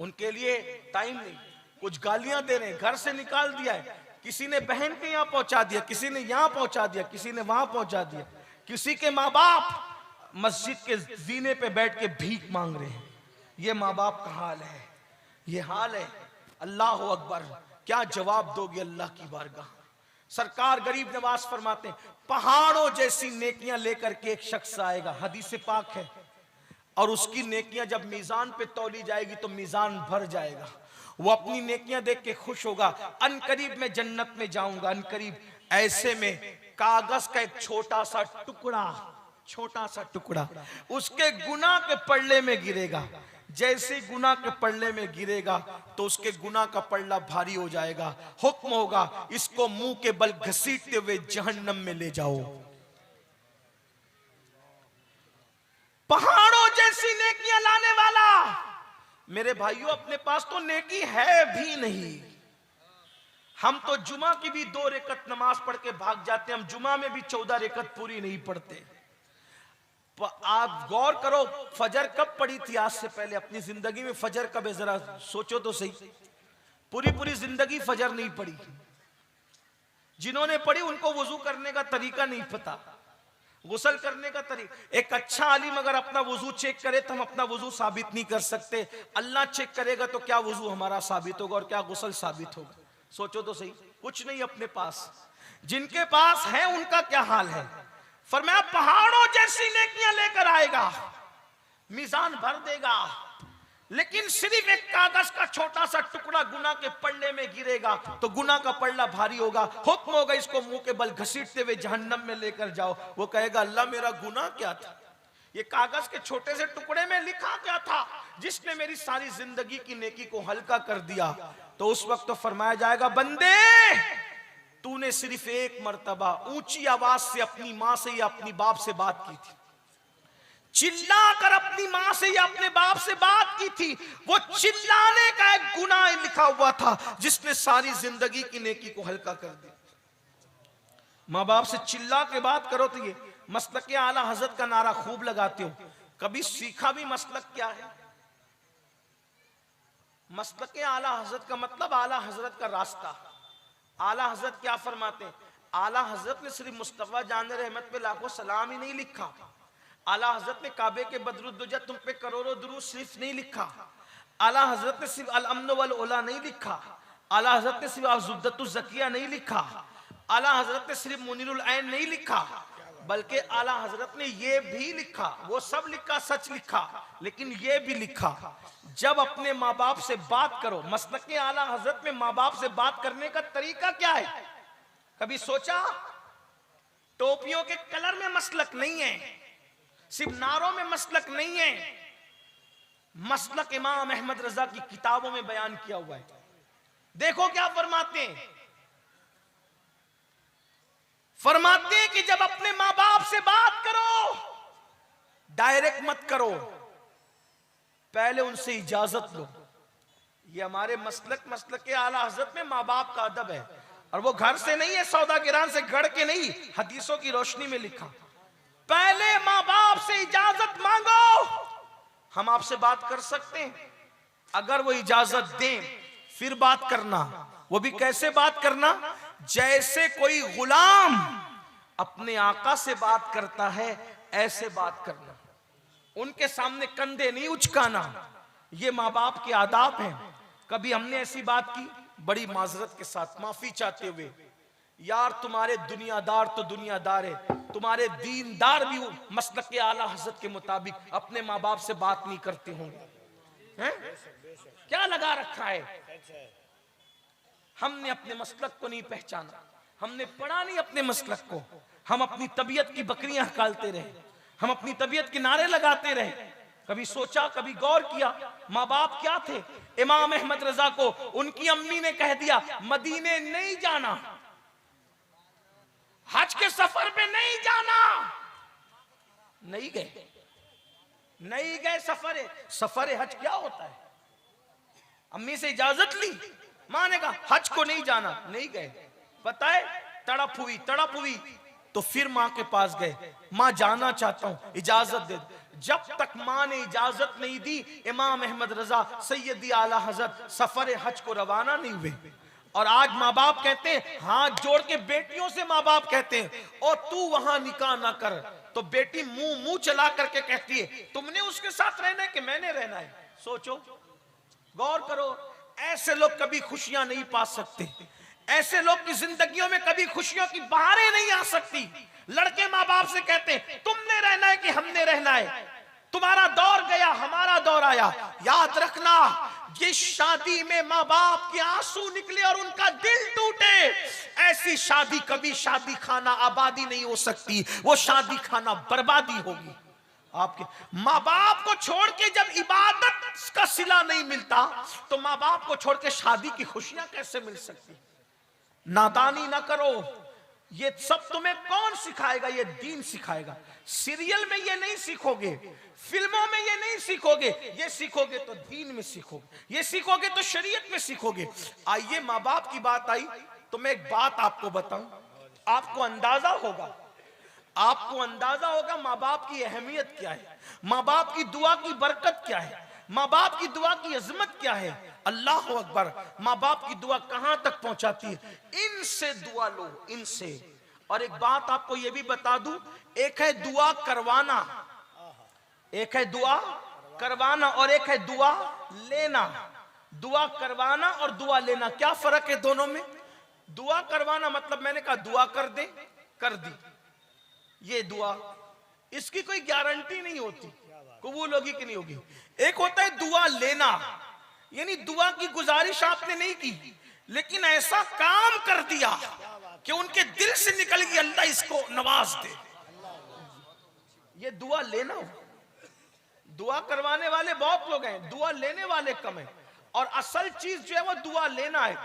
उनके लिए टाइम नहीं, कुछ गालियां दे रहे हैं, घर से निकाल दिया है, किसी ने बहन के यहाँ पहुंचा दिया, किसी ने यहाँ पहुंचा दिया, किसी ने वहां पहुंचा दिया। किसी के माँ बाप मस्जिद के जीने पे बैठ के भीख मांग रहे हैं। ये माँ बाप का हाल है, ये हाल है। अल्लाह अकबर, क्या जवाब दोगे अल्लाह की बारगाह। सरकार गरीब नवाज फरमाते हैं पहाड़ों जैसी नेकियां लेकर के एक शख्स आएगा, हदीस पाक है, और उसकी नेकियां जब मीजान पे तौली जाएगी तो मीजान भर जाएगा। वो अपनी नेकियां देख के खुश होगा, अनकरीब मैं जन्नत में जाऊंगा, अनकरीब। ऐसे में कागज का एक छोटा सा टुकड़ा उसके गुनाह के पल्ले में गिरेगा। जैसे गुनाह के पल्ले में गिरेगा तो उसके गुनाह का पल्ला भारी हो जाएगा। हुक्म होगा इसको मुंह के बल घसीटते हुए जहन्नम में ले जाओ। पहाड़ों जैसी नेकियां लाने वाला मेरे भाइयों, अपने पास तो नेकी है भी नहीं। हम तो जुमा की भी 2 रकत नमाज पढ़ के भाग जाते हैं, हम जुमा में भी 14 रकत पूरी नहीं पढ़ते। आप गौर करो फजर कब पड़ी थी आज से पहले अपनी जिंदगी में? फजर कब है जरा सोचो तो सही। पूरी जिंदगी फजर नहीं पड़ी। जिन्होंने पढ़ी उनको वुजू करने का तरीका नहीं पता, गुसल करने का तरीका। एक अच्छा आलिम अगर अपना वुजू चेक करे तो हम अपना वुजू साबित नहीं कर सकते। अल्लाह चेक करेगा तो क्या वुजू हमारा साबित होगा और क्या गुसल साबित होगा? सोचो तो सही, कुछ नहीं अपने पास। जिनके पास है उनका क्या हाल है। फरमाया पहाड़ों जैसी नेकियां लेकर आएगा, मीजान भर देगा, लेकिन सिर्फ एक कागज का छोटा सा टुकड़ा गुनाह के पल्ले में गिरेगा तो गुनाह का पल्ला भारी होगा। हुक्म होगा इसको मुंह के बल घसीटते हुए जहन्नम में लेकर जाओ। वो कहेगा अल्लाह मेरा गुनाह क्या था, ये कागज के छोटे से टुकड़े में लिखा क्या था जिसने मेरी सारी जिंदगी की नेकी को हल्का कर दिया। तो उस वक्त तो फरमाया जाएगा बंदे तूने सिर्फ एक मर्तबा ऊंची आवाज से अपनी मां से या अपनी बाप से बात की थी, चिल्लाकर अपनी मां से या अपने बाप से बात की थी, वो चिल्लाने का एक गुनाह लिखा हुआ था जिसने सारी जिंदगी की नेकी को हल्का कर दिया। मां बाप से चिल्ला के बात करो तो ये मसलक आला हजरत का नारा खूब लगाते हो, कभी सीखा भी मसलक क्या है? मसलक आला हजरत का मतलब आला हजरत का रास्ता। आला हजरत क्या फरमाते हैं? आला हजरत ने सिर्फ मुस्तफा जान रहमत पे लाखों सलाम ही नहीं लिखा, आला हजरत ने काबे के बदरुद्दुजा तुम पे करोड़ों दुरूद सिर्फ नहीं लिखा, आला हजरत ने सिर्फ अल अम्न वल उला नहीं लिखा, आला हजरत ने सिर्फ अज़ुद्दतु ज़किया नहीं लिखा, आला हजरत ने सिर्फ मुनीरुल ऐन नहीं लिखा, बल्कि आला हजरत ने ये भी लिखा, वो सब लिखा, सच लिखा, लेकिन ये भी लिखा जब अपने माँ बाप से बात करो। मसलक आला हजरत में माँ बाप से बात करने का तरीका क्या है? कभी सोचा? टोपियों के कलर में मसलक नहीं है, सिर्फ नारों में मसलक नहीं है, मसलक इमाम अहमद रजा की किताबों में बयान किया हुआ है। देखो क्या फरमाते हैं, फरमाते हैं कि जब अपने माँ बाप से बात करो डायरेक्ट मत करो, पहले उनसे इजाजत लो। ये हमारे मसलक आला हजरत में माँ बाप का अदब है, और वो घर से नहीं है, सौदागिरान से गढ़ के नहीं, हदीसों की रोशनी में लिखा। पहले माँ बाप से इजाजत मांगो, हम आपसे बात कर सकते हैं, अगर वो इजाजत दें फिर बात करना। वो भी कैसे बात करना? जैसे कोई गुलाम अपने आका से बात करता है ऐसे बात करना, उनके सामने कंधे नहीं उचकाना। ये माँ बाप के आदाब हैं। कभी हमने ऐसी बात की, बड़ी माजरत के साथ माफी चाहते हुए, यार तुम्हारे दुनियादार तो दुनियादार है, तुम्हारे दीनदार भी मसलक आला हजरत के मुताबिक अपने माँ बाप से बात नहीं करते होंगे, हैं? क्या लगा रखा है? हमने अपने मसलक को नहीं पहचाना, हमने पढ़ा नहीं अपने मसलक को, हम अपनी तबीयत की बकरियां हकालते रहे, हम अपनी तबीयत के नारे लगाते रहे। कभी सोचा, कभी गौर किया, माँ बाप क्या थे? इमाम अहमद रजा को उनकी अम्मी ने कह दिया मदीने नहीं जाना, हज के सफर पे नहीं जाना, नहीं गए, नहीं गए। सफर हज क्या होता है? अम्मी से इजाजत ली, मां ने कहा हज को नहीं जाना, नहीं गए। पता है, तड़प हुई तो फिर मां के पास गए, मां जाना चाहता हूं, इजाजत दे। जब तक मां ने इजाजत नहीं दी, इमाम अहमद रजा सैयदी आला हजरत सफर हज को रवाना नहीं हुए। और आज माँ बाप कहते हैं, हाथ जोड़ के बेटियों से माँ बाप कहते हैं, और तू वहां निकाह ना कर, तो बेटी मुंह चला करके कहती है तुमने उसके साथ रहना है कि मैंने रहना है? सोचो, गौर करो। ऐसे लोग कभी खुशियां नहीं पा सकते, ऐसे लोग की जिंदगियों में कभी खुशियों की बहारें नहीं आ सकती। लड़के माँ बाप से कहते हैं तुमने रहना है कि हमने रहना है, तुम्हारा दौर गया हमारा दौर आया। याद रखना, ये शादी में माँ बाप के आंसू निकले और उनका दिल टूटे, ऐसी शादी कभी शादी खाना आबादी नहीं हो सकती, वो शादी खाना बर्बादी होगी। आपके माँ बाप को छोड़ के जब इबादत का सिला नहीं मिलता, तो माँ बाप को छोड़ के शादी की खुशियां कैसे मिल सकती? नादानी ना करो, ये सब तुम्हें कौन सिखाएगा? ये दीन सिखाएगा। सीरियल में ये नहीं सीखोगे, फिल्मों में ये नहीं सीखोगे, ये सीखोगे तो दीन में सीखोगे, ये सीखोगे तो शरीयत में सीखोगे। आइए, माँ बाप की बात आई तो मैं एक बात आपको बताऊं, आपको अंदाजा होगा, माँ बाप की अहमियत क्या है, माँ बाप की दुआ की बरकत क्या है, माँ बाप की दुआ की अजमत क्या है। अल्लाह अकबर, माँ बाप की दुआ कहां तक पहुंचाती है। इनसे दुआ लो, इनसे। और एक बात आपको यह भी बता दूं, एक है दुआ करवाना, एक है दुआ करवाना और एक है दुआ लेना। दुआ करवाना और दुआ लेना, क्या फर्क है दोनों में? दुआ करवाना मतलब मैंने कहा दुआ कर दे, कर दी, ये दुआ, इसकी कोई गारंटी नहीं होती कबूल होगी कि नहीं होगी। एक होता है दुआ लेना, यानी दुआ की गुजारिश आपने नहीं की, लेकिन ऐसा काम कर दिया कि उनके दिल से निकल गई अल्लाह इसको नवाज दे, ये दुआ लेना हो। दुआ करवाने वाले बहुत लोग हैं, दुआ लेने वाले कम है। और असल चीज जो है वो दुआ लेना है।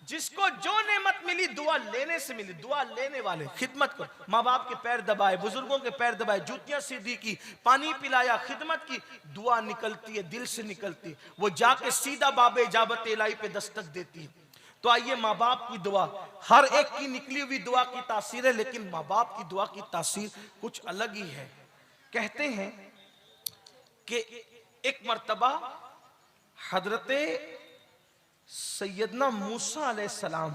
जिसको जो नेमत मिली दुआ लेने से मिली, दुआ लेने वाले खिदमत को, माँ बाप के पैर दबाए, बुजुर्गों के पैर दबाए, जूतियां सीधी की, पानी पिलाया, खिदमत की, दुआ निकलती है, दिल से निकलती है, वो जाके सीधा बाबे इजाबत इलाही पे दस्तक देती है। तो आइए, माँ बाप की दुआ, हर एक की निकली हुई दुआ की तासीर है, लेकिन माँ बाप की दुआ की तासीर कुछ अलग ही है। कहते हैं कि एक मर्तबा हजरते सैयदना मूसा अलैहिस्सलाम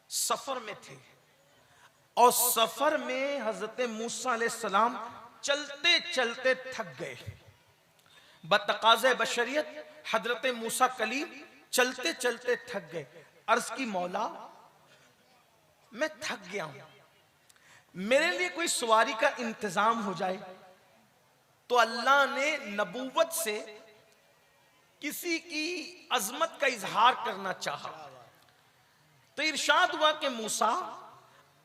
सफर में थे, और सफर में हजरत मूसा अलैहिस्सलाम चलते चलते थक गए। बतकाज़े बशरियत हजरत मूसा कलीम चलते चलते थक गए। अर्ज की, मौला मैं थक गया हूं, मेरे लिए कोई सवारी का इंतजाम हो जाए। तो अल्लाह ने नबूवत से किसी की अजमत का इजहार करना चाहा, तो इरशाद हुआ कि मूसा,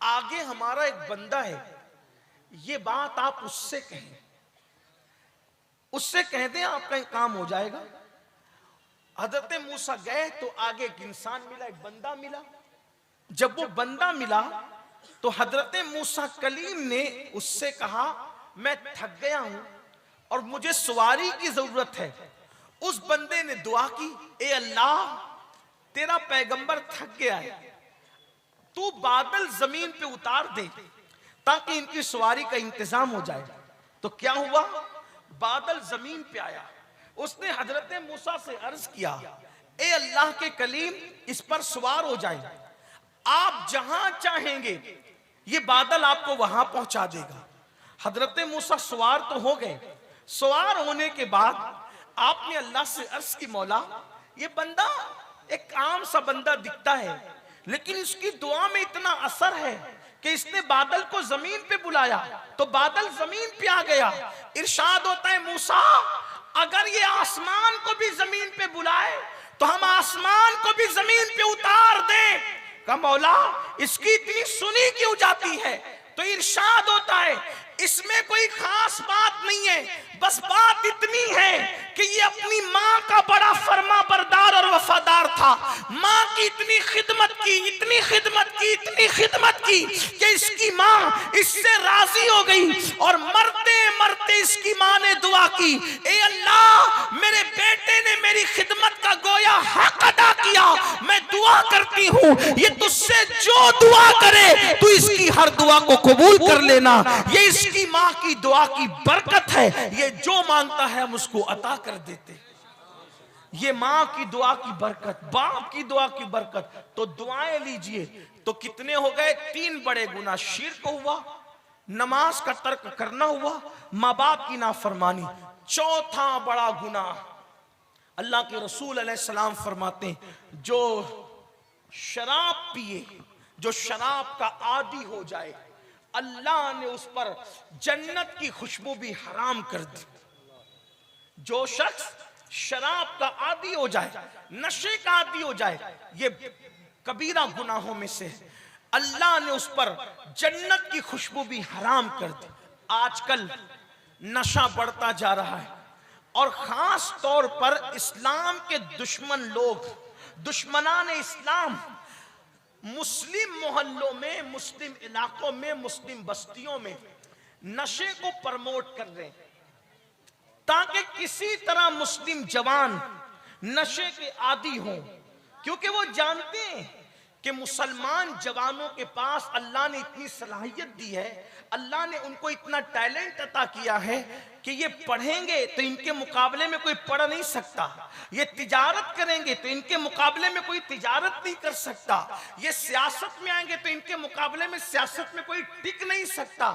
आगे हमारा एक बंदा है, ये बात आप उससे कहें, उससे कह दें, आपका काम हो जाएगा। हजरत मूसा गए तो आगे एक इंसान मिला, एक बंदा मिला। जब वो बंदा मिला तो हजरत मूसा कलीम ने उससे कहा, मैं थक गया हूं और मुझे सवारी की जरूरत है। उस बंदे ने दुआ की, ए अल्लाह, तेरा पैगंबर थक गया है, तू बादल जमीन पे उतार दे ताकि इनकी सवारी का इंतजाम हो जाए। तो क्या हुआ, बादल जमीन पे आया। उसने हजरत मूसा से अर्ज किया, ए अल्लाह के कलीम, इस पर सवार हो जाए, आप जहां चाहेंगे ये बादल आपको वहां पहुंचा देगा। हजरत मूसा सवार तो हो गए। सवार होने के बाद आपने अल्लाह से अर्ज की, मौला, ये बंदा एक आम सा बंदा दिखता है, लेकिन इसकी दुआ में इतना असर है कि इसने बादल को जमीन पे बुलाया तो बादल जमीन पे आ गया। इरशाद होता है, मूसा, अगर ये आसमान को भी जमीन पे बुलाए तो हम आसमान को भी जमीन पे उतार दें। का मौला, इसकी इतनी सुनी क्यों जाती है? तो इरशाद होता है, इसमें कोई खास बात नहीं है, बस बात इतनी है कि ये अपनी माँ का बड़ा फर्मा बरदार और वफादार था। माँ की इतनी खिदमत की, इतनी खिदमत की, इतनी खिदमत की कि इसकी माँ इससे राजी हो गई, और मरते मरते इसकी माँ ने दुआ की, ए अल्लाह, मेरे बेटे ने मेरी खिदमत का गोया हक अदा किया, मैं दुआ करती हूँ, ये तुझसे जो दुआ करे तू इसकी हर दुआ को कबूल कर लेना। ये इसकी माँ की दुआ की बरकत है, ये जो मांगता है हम उसको अता कर देते। ये माँ की दुआ की बरकत, बाप की दुआ की बरकत। तो दुआएं लीजिए। तो कितने हो गए? 3 बड़े गुनाह। शिर्क हुआ, नमाज का तर्क करना हुआ, माँ बाप की नाफरमानी। चौथा बड़ा गुनाह, अल्लाह के रसूल अलैहिस्सलाम फरमाते हैं, जो शराब पिए, जो शराब का आदी हो जाए, अल्लाह ने उस पर जन्नत की खुशबू भी हराम कर दी। जो शख्स शराब का आदी हो जाए, नशे का आदी हो जाए, ये कबीरा गुनाहों में से है, अल्लाह ने उस पर जन्नत की खुशबू भी हराम कर दी। आजकल नशा बढ़ता जा रहा है, और खास तौर पर इस्लाम के दुश्मन लोग, दुश्मनान इस्लाम, मुस्लिम मोहल्लों में, मुस्लिम इलाकों में, मुस्लिम बस्तियों में नशे को प्रमोट कर रहे हैं, ताकि किसी तरह मुस्लिम जवान नशे के आदी हों, क्योंकि वो जानते हैं कि मुसलमान जवानों के पास अल्लाह ने इतनी सलाहियत दी है, अल्लाह ने उनको इतना टैलेंट अता किया है कि ये पढ़ेंगे तो इनके मुकाबले में कोई पढ़ नहीं सकता, ये तिजारत करेंगे तो इनके मुकाबले में कोई तिजारत नहीं कर सकता, ये सियासत में आएंगे तो इनके मुकाबले में सियासत में कोई टिक नहीं सकता।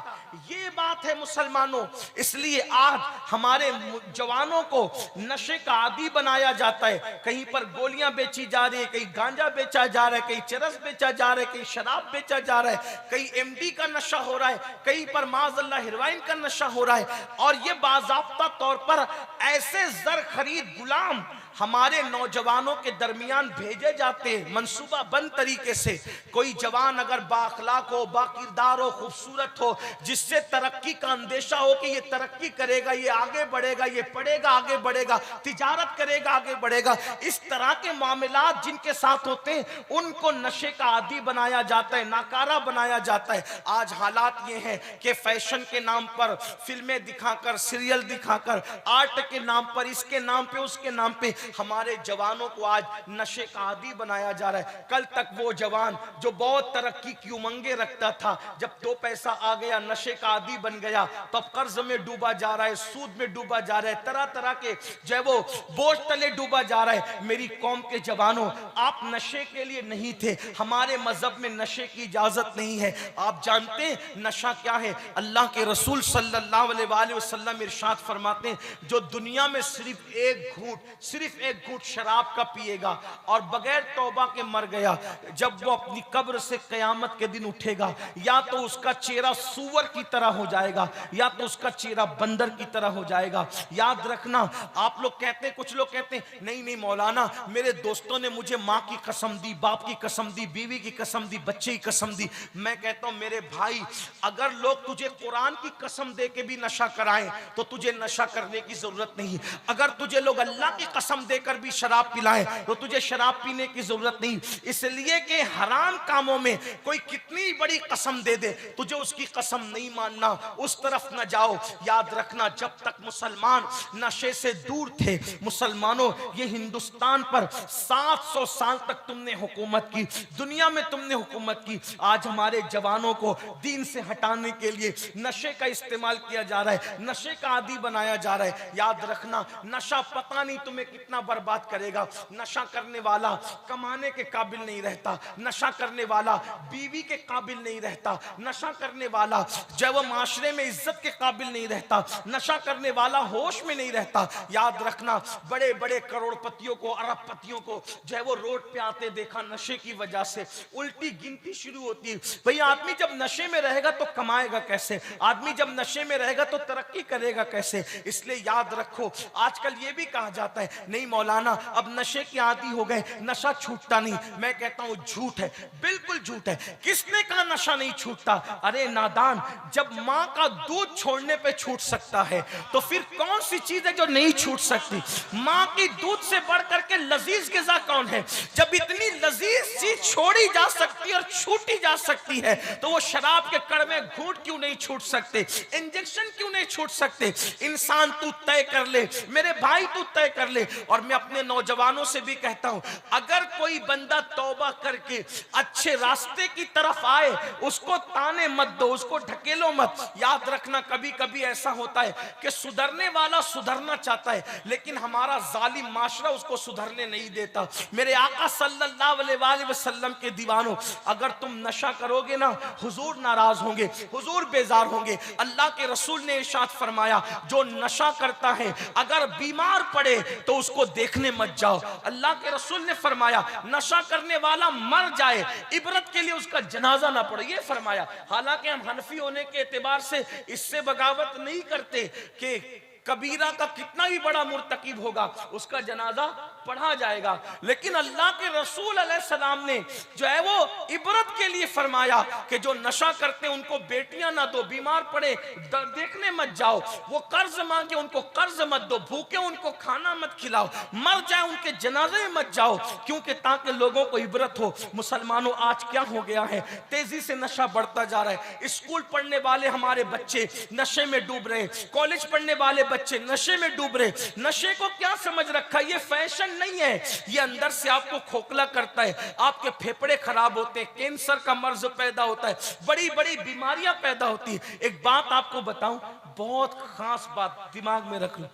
ये बात है मुसलमानों। इसलिए आज हमारे जवानों को नशे का आदी बनाया जाता है। कहीं पर गोलियां बेची जा रही है, कहीं गांजा बेचा जा रहा है, कहीं चरस बेचा जा रहा है, कहीं शराब बेचा जा रहा है, कहीं एमडी का नशा हो रहा है, कहीं पर माज़अल्लाह हेरोइन का नशा हो रहा है। और ये बाज़ाब्ता तौर पर ऐसे जर खरीद गुलाम हमारे नौजवानों के दरमियान भेजे जाते हैं मंसूबा बंद तरीके से। कोई जवान अगर बाअखलाक हो, बाकिरदार हो, खूबसूरत हो, जिससे तरक्की का अंदेशा हो कि ये तरक्की करेगा, ये आगे बढ़ेगा, ये पढ़ेगा आगे बढ़ेगा, तिजारत करेगा आगे बढ़ेगा, इस तरह के मामलात जिनके साथ होते हैं उनको नशे का आदी बनाया जाता है, नाकारा बनाया जाता है। आज हालात ये हैं कि फैशन के नाम पर फिल्में दिखाकर, सीरियल दिखाकर, आर्ट के नाम पर, इसके नाम पे, उसके नाम पे हमारे जवानों को आज नशे का आदी बनाया जा रहा है। कल तक वो जवान जो बहुत तरक्की की उमंगे रखता था, जब 2 पैसा आ गया नशे का आदी बन गया, तो अब कर्ज में डूबा जा रहा है, सूद में डूबा जा रहा है, तरह तरह के जो है वो बोझ तले डूबा जा रहा है। मेरी कौम के जवानों, आप नशे के लिए नहीं थे, हमारे मजहब में नशे की इजाजत नहीं है। आप जानते हैं नशा क्या है? अल्लाह के रसूल सल्लल्लाहु अलैहि वसल्लम इरशाद फरमाते हैं, जो दुनिया में सिर्फ एक घूंट शराब का पिएगा और बगैर तौबा के मर गया, जब वो अपनी कब्र से कयामत के दिन उठेगा, या तो उसका चेहरा सूअर की तरह हो जाएगा, या तो उसका चेहरा बंदर की तरह हो जाएगा। याद रखना, आप लोग कहते हैं, कुछ लोग कहते हैं नहीं नहीं मौलाना, मेरे दोस्तों ने मुझे माँ की कसम दी, बाप की कसम दी, बीवी की कसम दी, बच्चे की कसम दी। मैं कहता हूं मेरे भाई, अगर लोग तुझे कुरान की कसम दे के भी नशा कराएं तो तुझे नशा करने की जरूरत नहीं। अगर तुझे लोग अल्लाह की कसम देकर भी शराब पिलाएं तो तुझे शराब पीने की जरूरत नहीं। इसलिए कि हराम कामों में कोई कितनी बड़ी कसम दे दे, तुझे उसकी कसम नहीं मानना, उस तरफ न जाओ। याद रखना, जब तक मुसलमान नशे से दूर थे, मुसलमानों, ये हिंदुस्तान पर 700 साल तक तुमने हुकूमत की, दुनिया में तुमने हुकूमत की। आज हमारे जवानों को दीन से हटाने के लिए नशे का इस्तेमाल किया जा रहा है, नशे का आदी बनाया जा रहा है। याद रखना, नशा पता नहीं तुम्हें कितना बर्बाद करेगा। नशा करने वाला कमाने के काबिल नहीं रहता, नशा करने वाला बीवी के काबिल नहीं रहता, नशा करने वाला जब वो माशरे में इज्जत के काबिल नहीं रहता, नशा करने वाला होश में नहीं रहता। याद रखना, बड़े बड़े करोड़पतियों को, अरबपतियों को जो है वो रोड पे आते देखा, नशे की वजह से उल्टी गिनती शुरू होती है। भाई आदमी जब नशे में रहेगा तो कमाएगा कैसे? आदमी जब नशे में रहेगा तो तरक्की करेगा कैसे? इसलिए याद रखो, आजकल ये भी कहा जाता है नहीं मौलाना अब नशे की आदी हो गए, नशा छूटता नहीं। मैं कहता हूं झूठ है, बिल्कुल झूठ है। किसने कहा नशा नहीं छूटता? अरे नादान, जब मां का दूध छोड़ने पे छूट सकता है तो फिर कौन सी चीज है जो नहीं छूट सकती? मां की दूध से बढ़ करके लजीज ग़िज़ा कौन है? जब इतनी लजीज चीज छोड़ी जा सकती है और छूटी जा सकती है तो वो शराब के कड़वे घूंट क्यों नहीं छूट सकते? इंजेक्शन क्यों नहीं छूट सकते? इंसान तू तय कर ले, मेरे भाई तू तय कर ले। और मैं अपने नौजवानों से भी कहता हूं, अगर कोई बंदा तौबा करके अच्छे रास्ते की तरफ आए, उसको ताने मत दो, उसको ढकेलो मत। याद रखना, कभी कभी ऐसा होता है कि सुधरने वाला सुधरना चाहता है लेकिन हमारा जालिम माशरा उसको सुधरने नहीं देता। मेरे आका सल्लल्लाहु अलैहि वसल्लम के दीवानों, अगर तुम नशा करोगे ना, हुजूर नाराज होंगे, हुजूर बेजार होंगे। अल्लाह के रसूल ने इरशाद फरमाया, जो नशा करता है अगर बीमार पड़े तो उसको देखने मत जाओ। अल्लाह के रसूल ने फरमाया, नशा करने वाला मर जाए, इबरत के लिए उसका जनाजा ना पड़े, ये फरमाया। हालांकि हम हनफी होने के एतबार से इससे बगावत नहीं करते कि कबीरा का कितना भी बड़ा मुर्तकिब होगा उसका जनाजा पढ़ा जाएगा, लेकिन अल्लाह के रसूल अलैहिस्सलाम ने जो है वो इबरत के लिए फरमाया कि जो नशा करते हैं उनको बेटियां ना दो, बीमार पड़े देखने मत जाओ, वो कर्ज मांगे उनको कर्ज मत दो, भूखे उनको खाना मत खिलाओ, मर जाए उनके जनाजे में मत जाओ, क्योंकि ताकि लोगों को इबरत हो। मुसलमानों, आज क्या हो गया है, तेजी से नशा बढ़ता जा रहा है। स्कूल पढ़ने वाले हमारे बच्चे नशे में डूब रहे, कॉलेज पढ़ने वाले बच्चे नशे में डूब रहे। नशे को क्या समझ रखा, ये फैशन नहीं है, ये अंदर से आपको खोखला करता है, आपके फेफड़े खराब होते हैं, कैंसर का मर्ज पैदा होता है, बड़ी बड़ी बीमारियां पैदा होती है। एक बात आपको बताऊं, बहुत खास बात दिमाग में रख लो।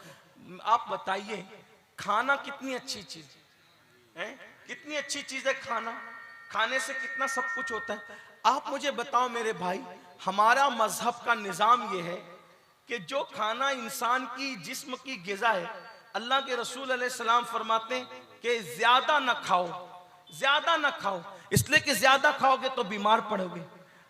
आप बताइए, खाना कितनी अच्छी चीज है, कितनी अच्छी चीज है खाना, खाने से कितना सब कुछ होता है। आप मुझे बताओ मेरे भाई, हमारा मजहब का निजाम यह है कि जो खाना इंसान की जिस्म की ग़िज़ा है, अल्लाह के रसूल अलैहिस्सलाम फरमाते हैं कि ज्यादा ना खाओ, ज्यादा ना खाओ, इसलिए कि ज्यादा खाओगे तो बीमार पड़ोगे।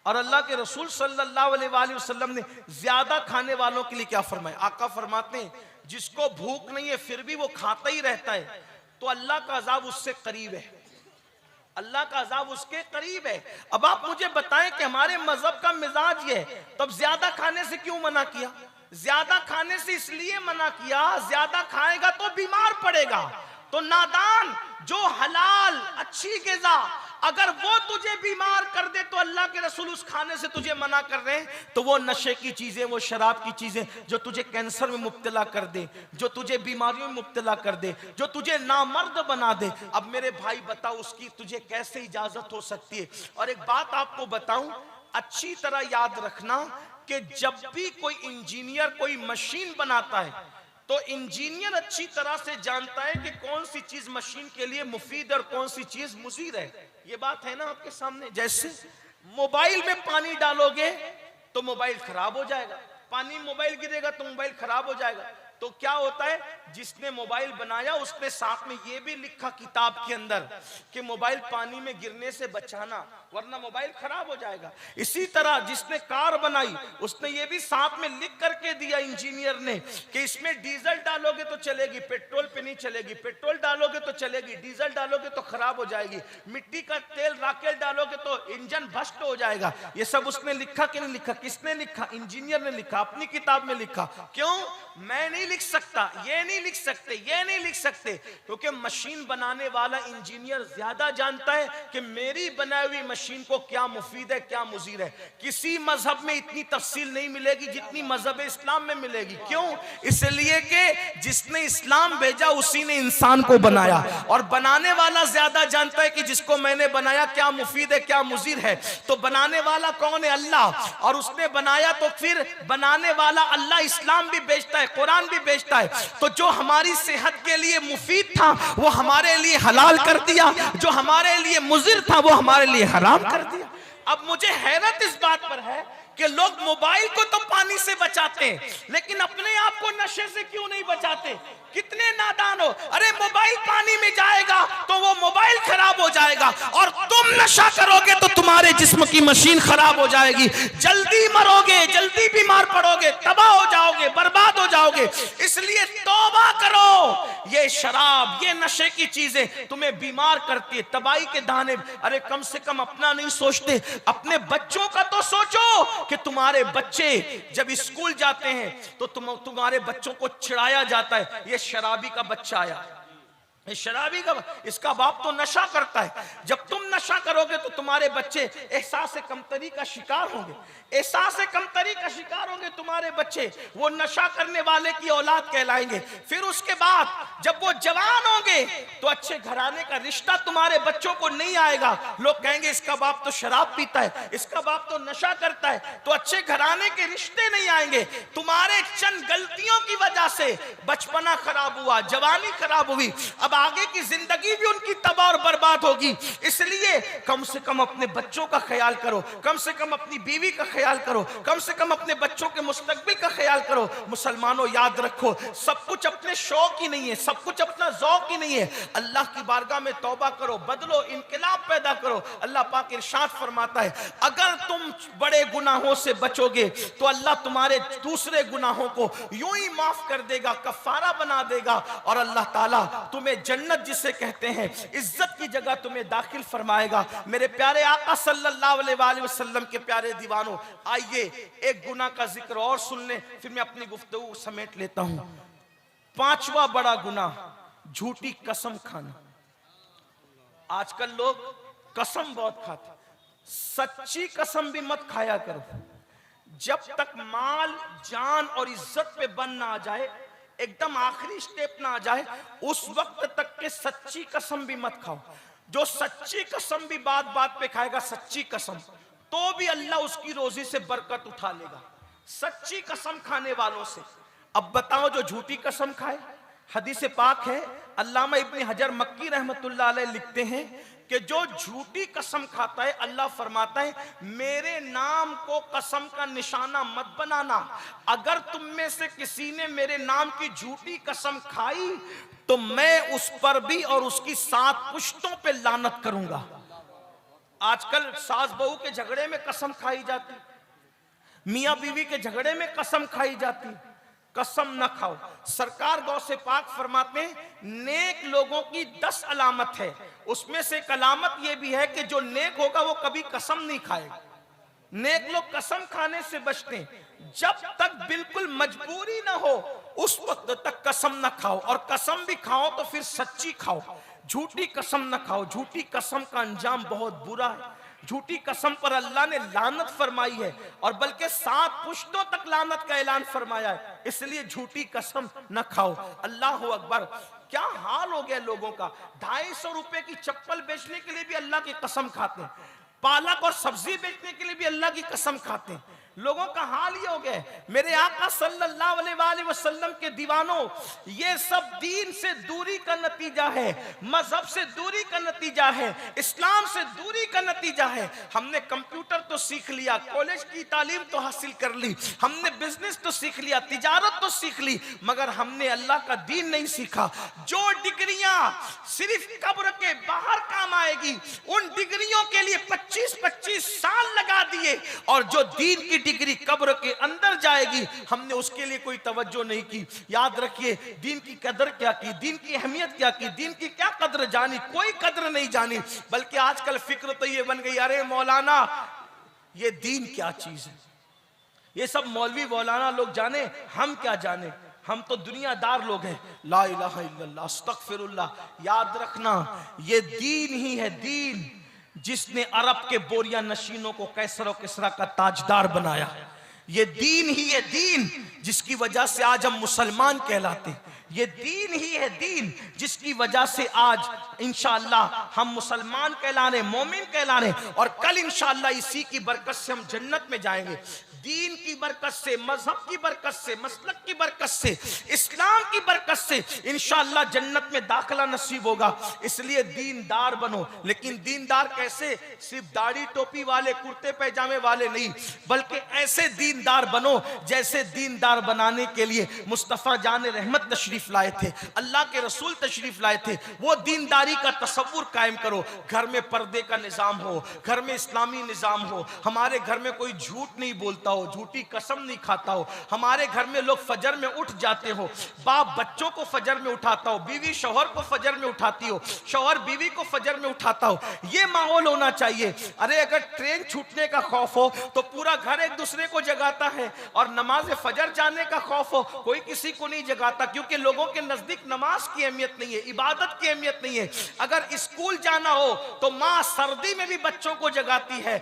और अल्लाह के रसूल सल्लल्लाहु अलैहि वसल्लम ने ज्यादा खाने वालों के लिए क्या फरमाया? आका फरमाते हैं, जिसको भूख नहीं है फिर भी वो खाता ही रहता है, तो अल्लाह का अजाब उससे करीब है, अल्लाह का अजाब उसके करीब है। अब आप मुझे बताएं कि हमारे मजहब का मिजाज ये है, तो अब ज्यादा खाने से क्यों मना किया? ज्यादा खाने से इसलिए मना किया, ज्यादा खाएगा तो बीमार पड़ेगा। तो नादान, जो हलाल अच्छी ग़िज़ा अगर वो तुझे बीमार कर दे तो अल्लाह के रसूल उस खाने से तुझे मना कर रहे हैं। तो वो नशे की चीजें, वो शराब की चीजें जो तुझे कैंसर में मुब्तला कर दे, जो तुझे बीमारियों में मुब्तला कर दे, जो तुझे नामर्द बना दे, अब मेरे भाई बताओ उसकी तुझे कैसे इजाजत हो सकती है? और एक बात आपको बताऊं, अच्छी तरह याद रखना कि जब भी कोई इंजीनियर कोई मशीन बनाता है तो इंजीनियर अच्छी तरह से जानता है कि कौन सी चीज मशीन के लिए मुफीद और कौन सी चीज मुज़ीर है। ये बात है ना आपके सामने। जैसे मोबाइल में पानी डालोगे तो मोबाइल खराब हो जाएगा, पानी मोबाइल गिरेगा तो मोबाइल खराब हो जाएगा। तो क्या होता है, जिसने मोबाइल बनाया उसने साथ में ये भी लिखा किताब के अंदर कि मोबाइल पानी में गिरने से बचाना वरना मोबाइल खराब हो जाएगा। इसी तरह जिसने कार बनाई उसने ये भी साथ में लिख करके दिया इंजीनियर ने कि इसमें डीजल डालोगे तो चलेगी, पेट्रोल पे नहीं चलेगी, पेट्रोल डालोगे तो चलेगी, डीजल डालोगे तो खराब हो जाएगी, मिट्टी का तेल राकेल डालोगे तो इंजन भस्म हो जाएगा। ये सब उसने लिखा कि नहीं लिखा? किसने लिखा? इंजीनियर ने लिखा, अपनी किताब में लिखा। क्यों? मैं नहीं लिख सकता, ये नहीं लिख सकते, ये नहीं लिख सकते, क्योंकि मशीन बनाने वाला इंजीनियर ज्यादा जानता है कि मेरी बनाई हुई मशीन को क्या मुफीद है, क्या मुज़ीर है। किसी मजहब में इतनी तफसील नहीं मिलेगी जितनी मजहब इस्लाम में मिलेगी। क्यों? इसलिए कि जिसने इस्लाम भेजा उसी ने इंसान को बनाया, और बनाने वाला ज्यादा जानता है कि जिसको मैंने बनाया क्या मुफीद है, क्या मुज़ीर है। तो बनाने वाला कौन है? अल्लाह। और उसने बनाया तो फिर बनाने वाला अल्लाह इस्लाम भी बेचता है, कुरान भी बेचता है। तो जो हमारी सेहत के लिए मुफीद था वो हमारे लिए हलाल कर दिया, जो हमारे लिए मुज़िर था वो हमारे लिए हराम कर दिया। अब मुझे हैरत इस बात पर है कि लोग मोबाइल को तो पानी से बचाते हैं लेकिन अपने आप को नशे से क्यों नहीं बचाते? कितने नादान हो। अरे मोबाइल पानी में जाएगा तो वो मोबाइल खराब हो जाएगा, और तुम नशा करोगे तो तुम्हारे जिस्म की मशीन खराब हो जाएगी, जल्दी मरोगे, जल्दी बीमार पड़ोगे, तबाह हो जाओगे, बर्बाद हो जाओगे। इसलिए तौबा करो। ये शराब, ये नशे की चीजें तुम्हें बीमार करती है, तबाही के दाने। अरे कम से कम अपना नहीं सोचते, अपने बच्चों का तो सोचो कि तुम्हारे बच्चे जब स्कूल जाते हैं तो तुम्हारे बच्चों को चिढ़ाया जाता है, ये शराबी का बच्चा आया, ये शराबी का, इसका बाप तो नशा करता है। जब तुम नशा करोगे तो तुम्हारे बच्चे एहसास कमतरी का शिकार होंगे, एहसास कमतरी का शिकार होंगे तुम्हारे बच्चे, वो नशा करने वाले की औलाद कहलाएंगे। फिर उसके बाद जब वो जवान होंगे तो अच्छे घराने का रिश्ता तुम्हारे बच्चों को नहीं आएगा। लोग कहेंगे इसका बाप तो शराब पीता है, इसका बाप तो नशा करता है, तो अच्छे घराने के रिश्ते नहीं आएंगे। तुम्हारे चंद गलतियों की वजह से बचपना खराब हुआ, जवानी खराब हुई, अब आगे की जिंदगी भी उनकी तबाह और बर्बाद होगी। इसलिए कम से कम अपने बच्चों का ख्याल करो, कम से कम अपनी बीवी का ख्याल करो, कम से कम अपने बच्चों के मुस्तकबिल का ख्याल करो। मुसलमानों याद रखो, सब कुछ अपने शौक ही नहीं है, सब कुछ अपना ज़ौक ही नहीं है। अल्लाह की बारगाह में तौबा करो, बदलो, इनकलाब पैदा करो। अल्लाह पाक इरशाद फरमाता है अगर तुम बड़े गुनाहों से बचोगे तो अल्लाह तुम्हारे दूसरे गुनाहों को यूं ही माफ कर देगा, कफारा बना देगा, और अल्लाह ताला तुम्हें जन्नत जिसे कहते हैं इज्जत की जगह तुम्हें दाखिल फरमाएगा। मेरे प्यारे आका सल्लल्लाहु अलैहि वसल्लम के प्यारे दीवानों, आइए एक गुनाह का जिक्र और सुन लें, फिर मैं अपनी गुफ्तगू समेट लेता हूं। पांचवा बड़ा गुनाह, झूठी कसम खाना। आजकल लोग कसम बहुत खाते, सच्ची कसम भी मत खाया करो। जब तक माल, जान और इज्जत पे बन ना आ जाए, एकदम आखिरी स्टेप ना आ जाए, उस वक्त तक के सच्ची कसम भी मत खाओ। जो सच्ची कसम भी बात बात पे खाएगा सच्ची कसम, तो भी अल्लाह उसकी रोजी से बरकत उठा लेगा, सच्ची कसम खाने वालों से। अब बताओ जो झूठी कसम खाए, हदीस पाक है, अल्लामा इब्न हजर मक्की रहमतुल्लाह अलैह लिखते हैं कि जो झूठी कसम खाता है अल्लाह फरमाता है मेरे नाम को कसम का निशाना मत बनाना, अगर तुम में से किसी ने मेरे नाम की झूठी कसम खाई तो मैं उस पर भी और उसकी 7 पुश्तों पे लानत करूंगा। आजकल सास बहू के झगड़े में कसम खाई जाती, मियां बीवी के झगड़े में कसम खाई जाती, कसम न खाओ। सरकार गौसे पाक फरमाते हैं नेक लोगों की 10 अलामत है, उसमें से एक अलामत यह भी है कि जो नेक होगा वो कभी कसम नहीं खाएगा। नेक लोग कसम खाने से बचते हैं, जब तक बिल्कुल मजबूरी ना हो उस वक्त तक कसम ना खाओ, और कसम भी खाओ तो फिर सच्ची खाओ, झूठी कसम ना खाओ। झूठी कसम का अंजाम बहुत बुरा है। झूठी कसम पर अल्लाह ने लानत फरमाई है, और बल्कि 7 पुश्तों तक लानत का ऐलान फरमाया है। इसलिए झूठी कसम न खाओ। अल्लाह अकबर, क्या हाल हो गया लोगों का। 250 रुपए की चप्पल बेचने के लिए भी अल्लाह की कसम खाते हैं, पालक और सब्जी बेचने के लिए भी अल्लाह की कसम खाते हैं। लोगों का हाल ये हो गया। मेरे आका सल्लल्लाहु अलैहि वसल्लम के दीवानों, ये सब दीन से दूरी का नतीजा है, मजहब से दूरी का नतीजा है, इस्लाम से दूरी का नतीजा है। हमने कंप्यूटर तो सीख लिया, कॉलेज की तालीम तो हासिल कर ली, हमने बिजनेस तो सीख लिया, तिजारत तो सीख ली, मगर हमने अल्लाह का दीन नहीं सीखा। जो डिग्रियां सिर्फ कब्र के बाहर काम आएगी, उन डिग्रियों के लिए 25-25 साल लगा दिए, और जो दीन की डिग्री कब्र के अंदर जाएगी, हमने उसके लिए कोई तवज्जो नहीं की। याद रखिए, दीन की कदर क्या की, दीन की अहमियत क्या की, दीन की क्या कदर जानी, कोई कदर नहीं जानी। बल्कि आजकल फिक्र तो ये बन गई, अरे मौलाना ये दीन क्या चीज है, ये सब मौलवी मौलाना लोग जाने, हम क्या जाने, हम तो दुनियादार लोग हैं। ला इलाहा इल्लल्लाह, अस्तगफिरुल्लाह। याद रखना, ये दीन ही है, दीन जिसने अरब के बोरिया नशीनों को कैसर और किसरा का ताजदार बनाया। ये दीन ही है, दीन जिसकी वजह से आज हम मुसलमान कहलाते हैं। ये दीन ही है, दीन जिसकी वजह से आज इंशाअल्लाह हम मुसलमान कहला रहे, मोमिन कहला रहे, और कल इंशाअल्लाह इसी की बरकत से हम जन्नत में जाएंगे। दीन की बरकत से, मजहब की बरकत से, मसलक की बरकत से, इस्लाम की बरकत से इंशाअल्लाह जन्नत में दाखिला नसीब होगा। इसलिए दीनदार बनो। लेकिन दीनदार कैसे? सिर्फ दाढ़ी टोपी वाले, कुर्ते पैजामे वाले नहीं, बल्कि ऐसे दीनदार बनो जैसे दीनदार बनाने के लिए मुस्तफ़ा जान रहमत तशरीफ लाए थे, अल्लाह के रसूल तशरीफ लाए थे। वो दीनदारी का तसव्वुर कायम करो। घर में पर्दे का निजाम हो, घर में इस्लामी निजाम हो, हमारे घर में कोई झूठ नहीं बोलता हो, झूठी कसम नहीं खाता हो, हमारे घर में लोग फजर में उठ जाते हो, बाप बच्चों को फजर में उठाता हो, बीवी शौहर को फजर में उठाती हो, शौहर बीवी को फजर में उठाता हो। ये माहौल होना चाहिए। अरे अगर ट्रेन छूटने का खौफ हो तो पूरा घर एक दूसरे को जगाता है, और नमाज फजर जाने का खौफ हो कोई किसी को नहीं जगाता, क्योंकि लोगों के नजदीक नमाज की अहमियत नहीं है, इबादत की अहमियत नहीं है। अगर स्कूल जाना हो तो माँ सर्दी में भी बच्चों को जगाती है,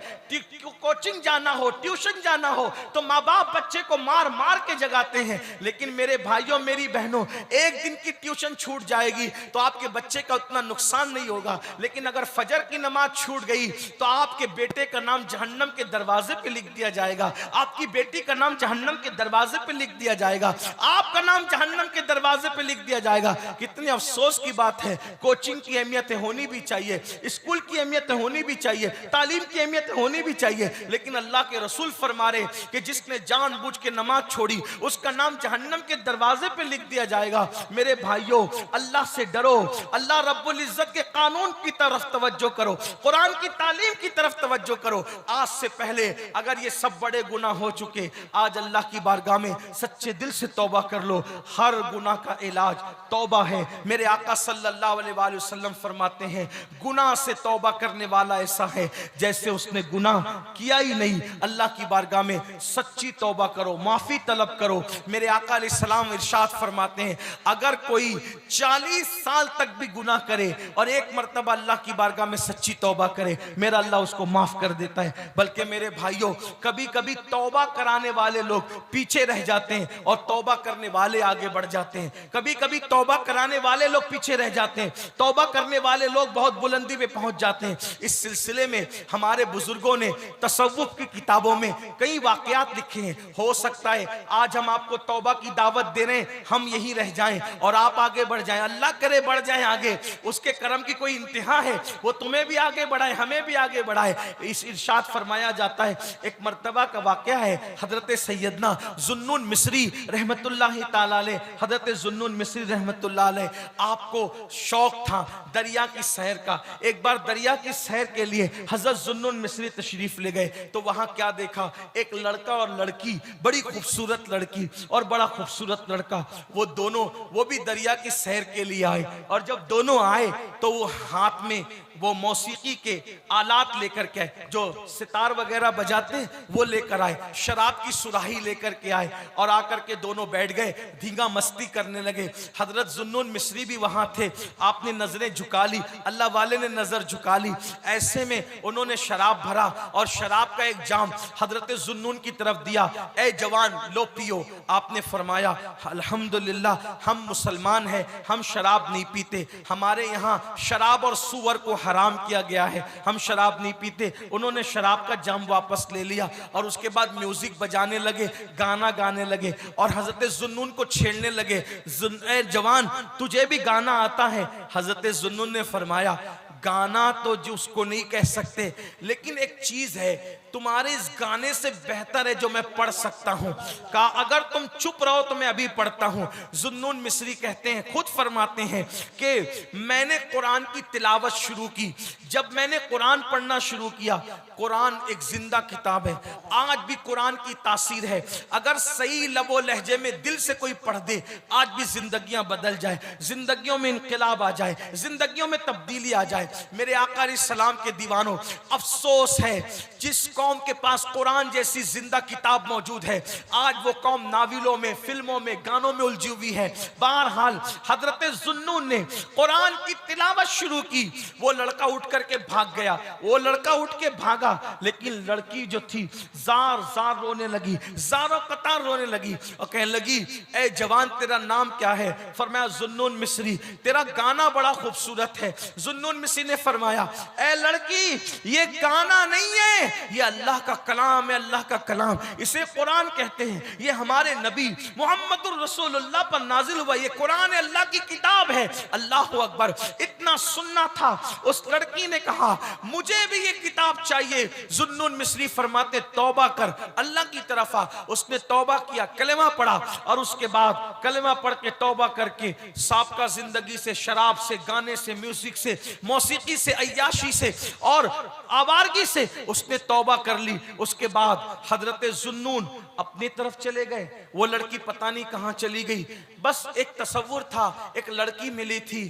कोचिंग जाना हो, ट्यूशन जाना हो तो माँ बाप बच्चे को मार मार के जगाते हैं। लेकिन मेरे भाइयों मेरी बहनों, एक दिन की ट्यूशन छूट जाएगी तो आपके बच्चे का उतना नुकसान नहीं होगा, लेकिन अगर फजर की नमाज छूट गई तो आपके बेटे का नाम जहन्नम के दरवाजे पे लिख दिया जाएगा, आपकी बेटी का नाम जहन्नम के दरवाजे पे लिख दिया जाएगा, आपका नाम जहन्नम के दरवाजे पे लिख दिया जाएगा। कितनी अफसोस की बात है। कोचिंग की अहमियत होनी भी चाहिए, स्कूल की अहमियत होनी भी चाहिए, तालीम की अहमियत होनी भी चाहिए, लेकिन अल्लाह के रसूल फरमा रहे कि जिसने जानबूझ के नमाज छोड़ी उसका नाम जहन्नम के दरवाजे पे लिख दिया जाएगा। मेरे भाइयों, अल्लाह से डरो, अल्लाह रब्बुल इज्जत के कानून की तरफ तवज्जो करो, कुरान की तालीम की तरफ तवज्जो करो। आज से पहले अगर ये सब बड़े गुनाह हो चुके, आज अल्लाह की बारगाह में सच्चे दिल से तौबा कर लो। हर गुनाह का इलाज तौबा है। मेरे आका सल्लल्लाहु अलैहि वसल्लम फरमाते हैं, गुनाह से तौबा करने वाला ऐसा है जैसे उसने गुनाह किया ही नहीं। अल्लाह की बारगाह में सच्ची तौबा करो, माफी तलब करो। मेरे आका अलैहिस्सलाम इरशाद फरमाते हैं, अगर कोई 40 साल तक भी गुनाह करे और एक मर्तबा अल्लाह की बारगाह में सच्ची तौबा करे, मेरा अल्लाह उसको माफ कर देता है। बल्कि मेरे भाइयों, कभी कभी तौबा कराने वाले लोग पीछे रह जाते हैं और तौबा करने वाले आगे बढ़ जाते हैं। कभी कभी तौबा कराने वाले लोग पीछे रह जाते हैं, तौबा करने वाले लोग बहुत बुलंदी पे पहुंच जाते हैं। इस सिलसिले में हमारे बुजुर्गों ने तसव्वुफ की किताबों में कई वाकयात लिखे हैं। हो सकता है आज हम आपको तौबा की दावत दे रहे हैं, हम यही रह जाएं और आप आगे बढ़ जाएं। अल्लाह करे बढ़ जाएं आगे, उसके करम की कोई इंतहा है, वो तुम्हें भी आगे बढ़ाए, हमें भी आगे बढ़ाए। इस इरशाद फरमाया जाता है, एक मर्तबा का वाकया है, हजरत सैयदना जुन्नून मिस्री रहमतुल्लाह ताला अलैह, हजरत जुन्नून मिस्री रहमतुल्लाह अलैह, आपको शौक था दरिया की सैर का। एक बार दरिया की सैर के लिए हजरत जुन्नून मिस्री तशरीफ ले गए तो वहां क्या देखा, एक एक लड़का और लड़की, बड़ी खूबसूरत लड़की और बड़ा खूबसूरत लड़का, वो दोनों वो भी दरिया की सैर के लिए आए। और जब दोनों आए तो वो हाथ में वो मौसीकी के आलात लेकर के, जो सितार वगैरह बजाते वो लेकर आए, शराब की सुराही लेकर के आए और आकर के दोनों बैठ गए, धींगा मस्ती करने लगे। हजरत जुन्नून मिस्री भी वहां थे। आपने नजरें झुका ली, अल्लाह वाले ने नजर झुका ली। ऐसे में उन्होंने शराब भरा और शराब का एक जाम हजरत जुन्नून की तरफ दिया। ए जवान, लो पियो। आपने फरमाया अल्हम्दुलिल्लाह, हम मुसलमान हैं, हम शराब नहीं पीते, हमारे यहाँ शराब और सुअर को हराम किया गया है, हम शराब नहीं पीते। उन्होंने शराब का जाम वापस ले लिया और उसके बाद म्यूजिक बजाने लगे, गाना गाने लगे और हजरत जुन्नून को छेड़ने लगे। ए जवान, तुझे भी गाना आता है? हजरत जुन्नून ने फरमाया, गाना तो जो उसको नहीं कह सकते, लेकिन एक चीज है, तुम्हारे इस गाने से बेहतर है जो मैं पढ़ सकता हूं। कहा अगर तुम चुप रहो तो मैं अभी पढ़ता हूं। जुन्नून मिस्री कहते हैं, खुद फरमाते हैं कि मैंने कुरान की तिलावत शुरू की। जब मैंने कुरान पढ़ना शुरू किया, कुरान एक जिंदा किताब है, आज भी कुरान की तासीर है। अगर सही लबो लहजे में दिल से कोई पढ़ दे, आज भी जिंदगियां बदल जाए, जिंदगियों में इनकलाब आ जाए, जिंदगियों में तब्दीली आ जाए। मेरे आका अलैहिस्सलाम के दीवानों, अफसोस है जिस कौम के पास कुरान जैसी जिंदा किताब मौजूद है, आज वो कौम नाविलों में, फिल्मों में, गानों में उलझी हुई है। बहरहाल हजरत जुन्नून ने कुरान की तिलावत शुरू की। वो लड़का उठ करके भाग गया, वो लड़का उठ के भागा, लेकिन लड़की जो थी जार जार रोने लगी, जारों कतार रोने लगी और कहने लगी, ए जवान, तेरा नाम क्या है? फरमाया जुन्नून मिस्री। तेरा गाना बड़ा खूबसूरत है। जुन्नून मिस्री ने फरमाया, ए लड़की, ये गाना नहीं है, ये अल्लाह का कलाम है, अल्लाह का कलाम, इसे कुरान कहते हैं। ये हमारे नबी मोहम्मदुर रसूलुल्लाह पर नाजिल हुआ, ये कुरान है, अल्लाह की किताब है। अल्लाह अकबर। इतना सुनना था, उस लड़की ने कहा मुझे भी ये किताब चाहिए। जुन्नून मिस्री फरमाते, तौबा कर, अल्लाह की तरफ आ। उसने तौबा किया, कलेमा पढ़ा और उसके बाद कलेमा पढ़ के तौबा करके साबका जिंदगी से, शराब से, गाने से, म्यूजिक से, मौसीकी से, अय्याशी से और आवारगी से उसने तौबा कर ली। उसके बाद हजरत जुन्नून अपनी तरफ चले गए। वो लड़की पता नहीं कहां चली गई। बस एक तसव्वुर था, एक लड़की मिली थी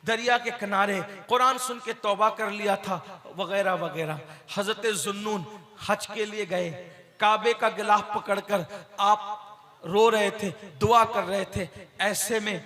दरिया के किनारे, कुरान सुन के तौबा कर लिया था, वगैरह वगैरह। हजरत जुन्नून हज के लिए गए, काबे का गिलाफ पकड़कर आप रो रहे थे, दुआ कर रहे थे। ऐसे में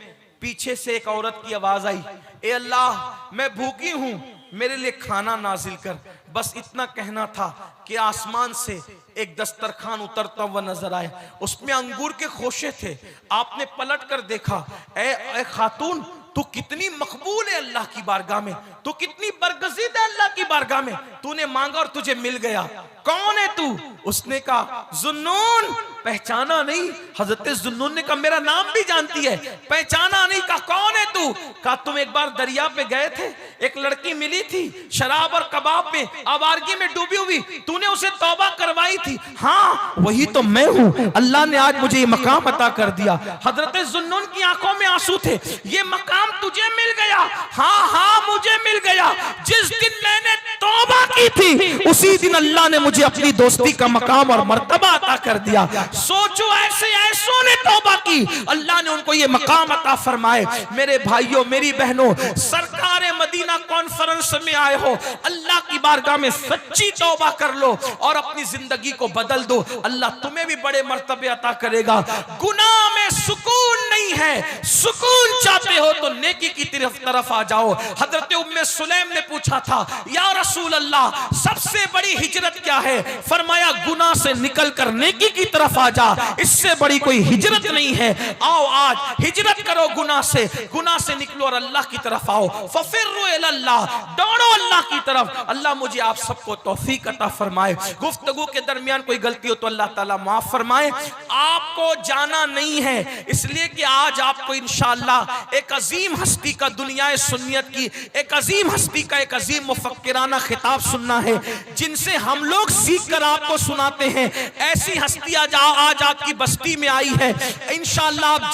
पीछे से एक औरत की आवाज आई, ए अल्लाह, मैं भूखी हूं, मेरे लिए खाना नाजिल कर। बस इतना कहना था कि आसमान से एक दस्तरखान उतरता हुआ नजर आया, उसमें अंगूर के खोशे थे। आपने पलट कर देखा, ए खातून, तू कितनी मकबूल है अल्लाह की बारगाह में, तू कितनी बरगज़ीद है अल्लाह की बारगाह में, तूने मांगा और तुझे मिल गया। कौन है तू? उसने कहा जुन्नून। पहचाना नहीं? हजरत जुन्नून ने कहा मेरा नाम भी जानती है। पहचाना नहीं? कहा कौन है तू? कहा तुम एक बार दरिया पे गए थे, एक लड़की मिली थी शराब और कबाब में, आवारगी में डूबी हुई, तूने उसे तौबा करवाई थी। हाँ वही तो मैं हूँ, अल्लाह ने आज मुझे ये मकाम अता कर दिया। हजरत जुन्नून की आंखों में आंसू थे, ये मकाम तुझे मिल गया? हाँ हाँ मुझे मिल गया। जिस दिन मैंने तौबा की थी उसी दिन अल्लाह ने मुझे अपनी दोस्ती का मकाम और मर्तबा अता कर दिया। सोचो, ऐसे ऐसों ने तौबा की, अल्लाह ने उनको ये मकाम अता फरमाए। मेरे भाइयों, मेरी बहनों, सरकार मदीना कॉन्फ्रेंस में आए हो, अल्लाह की बारगाह में सच्ची तौबा कर लो और अपनी जिंदगी को बदल दो। अल्लाह तुम्हें भी बड़े मर्तबे अता करेगा। गुनाह में सुकून नहीं है, सुकून चाहते हो तो नेकी की तरफ आ जाओ। हजरत उम्मे सुलैम ने पूछा था, या रसूल अल्लाह, सबसे बड़ी हिजरत क्या है? फरमाया गुनाह से निकल कर नेकी की तरफ आ जा, इससे बड़ी कोई हिजरत नहीं है। आओ आज हिजरत करो गुनाह से निकलो और अल्लाह की तरफ आओ। फफिर्रु इलल्लाह, दौड़ो अल्लाह की तरफ। अल्लाह मुझे आप सबको तौफीक अता फरमाए। गुफ्तगू के दरमियान कोई गलती हो तो अल्लाह ताला माफ फरमाए। आपको जाना नहीं है, इसलिए कि आज आपको इंशाअल्लाह एक अजीम हस्ती का, दुनिया सुन्नियत की एक अजीम हस्ती का एक अजीम मुफक्किराना खिताब सुनना है, जिनसे हम लोग सीख कर आपको सुनाते हैं। ऐसी हस्ती आज आपकी बस्ती में आई है, इंशाअल्लाह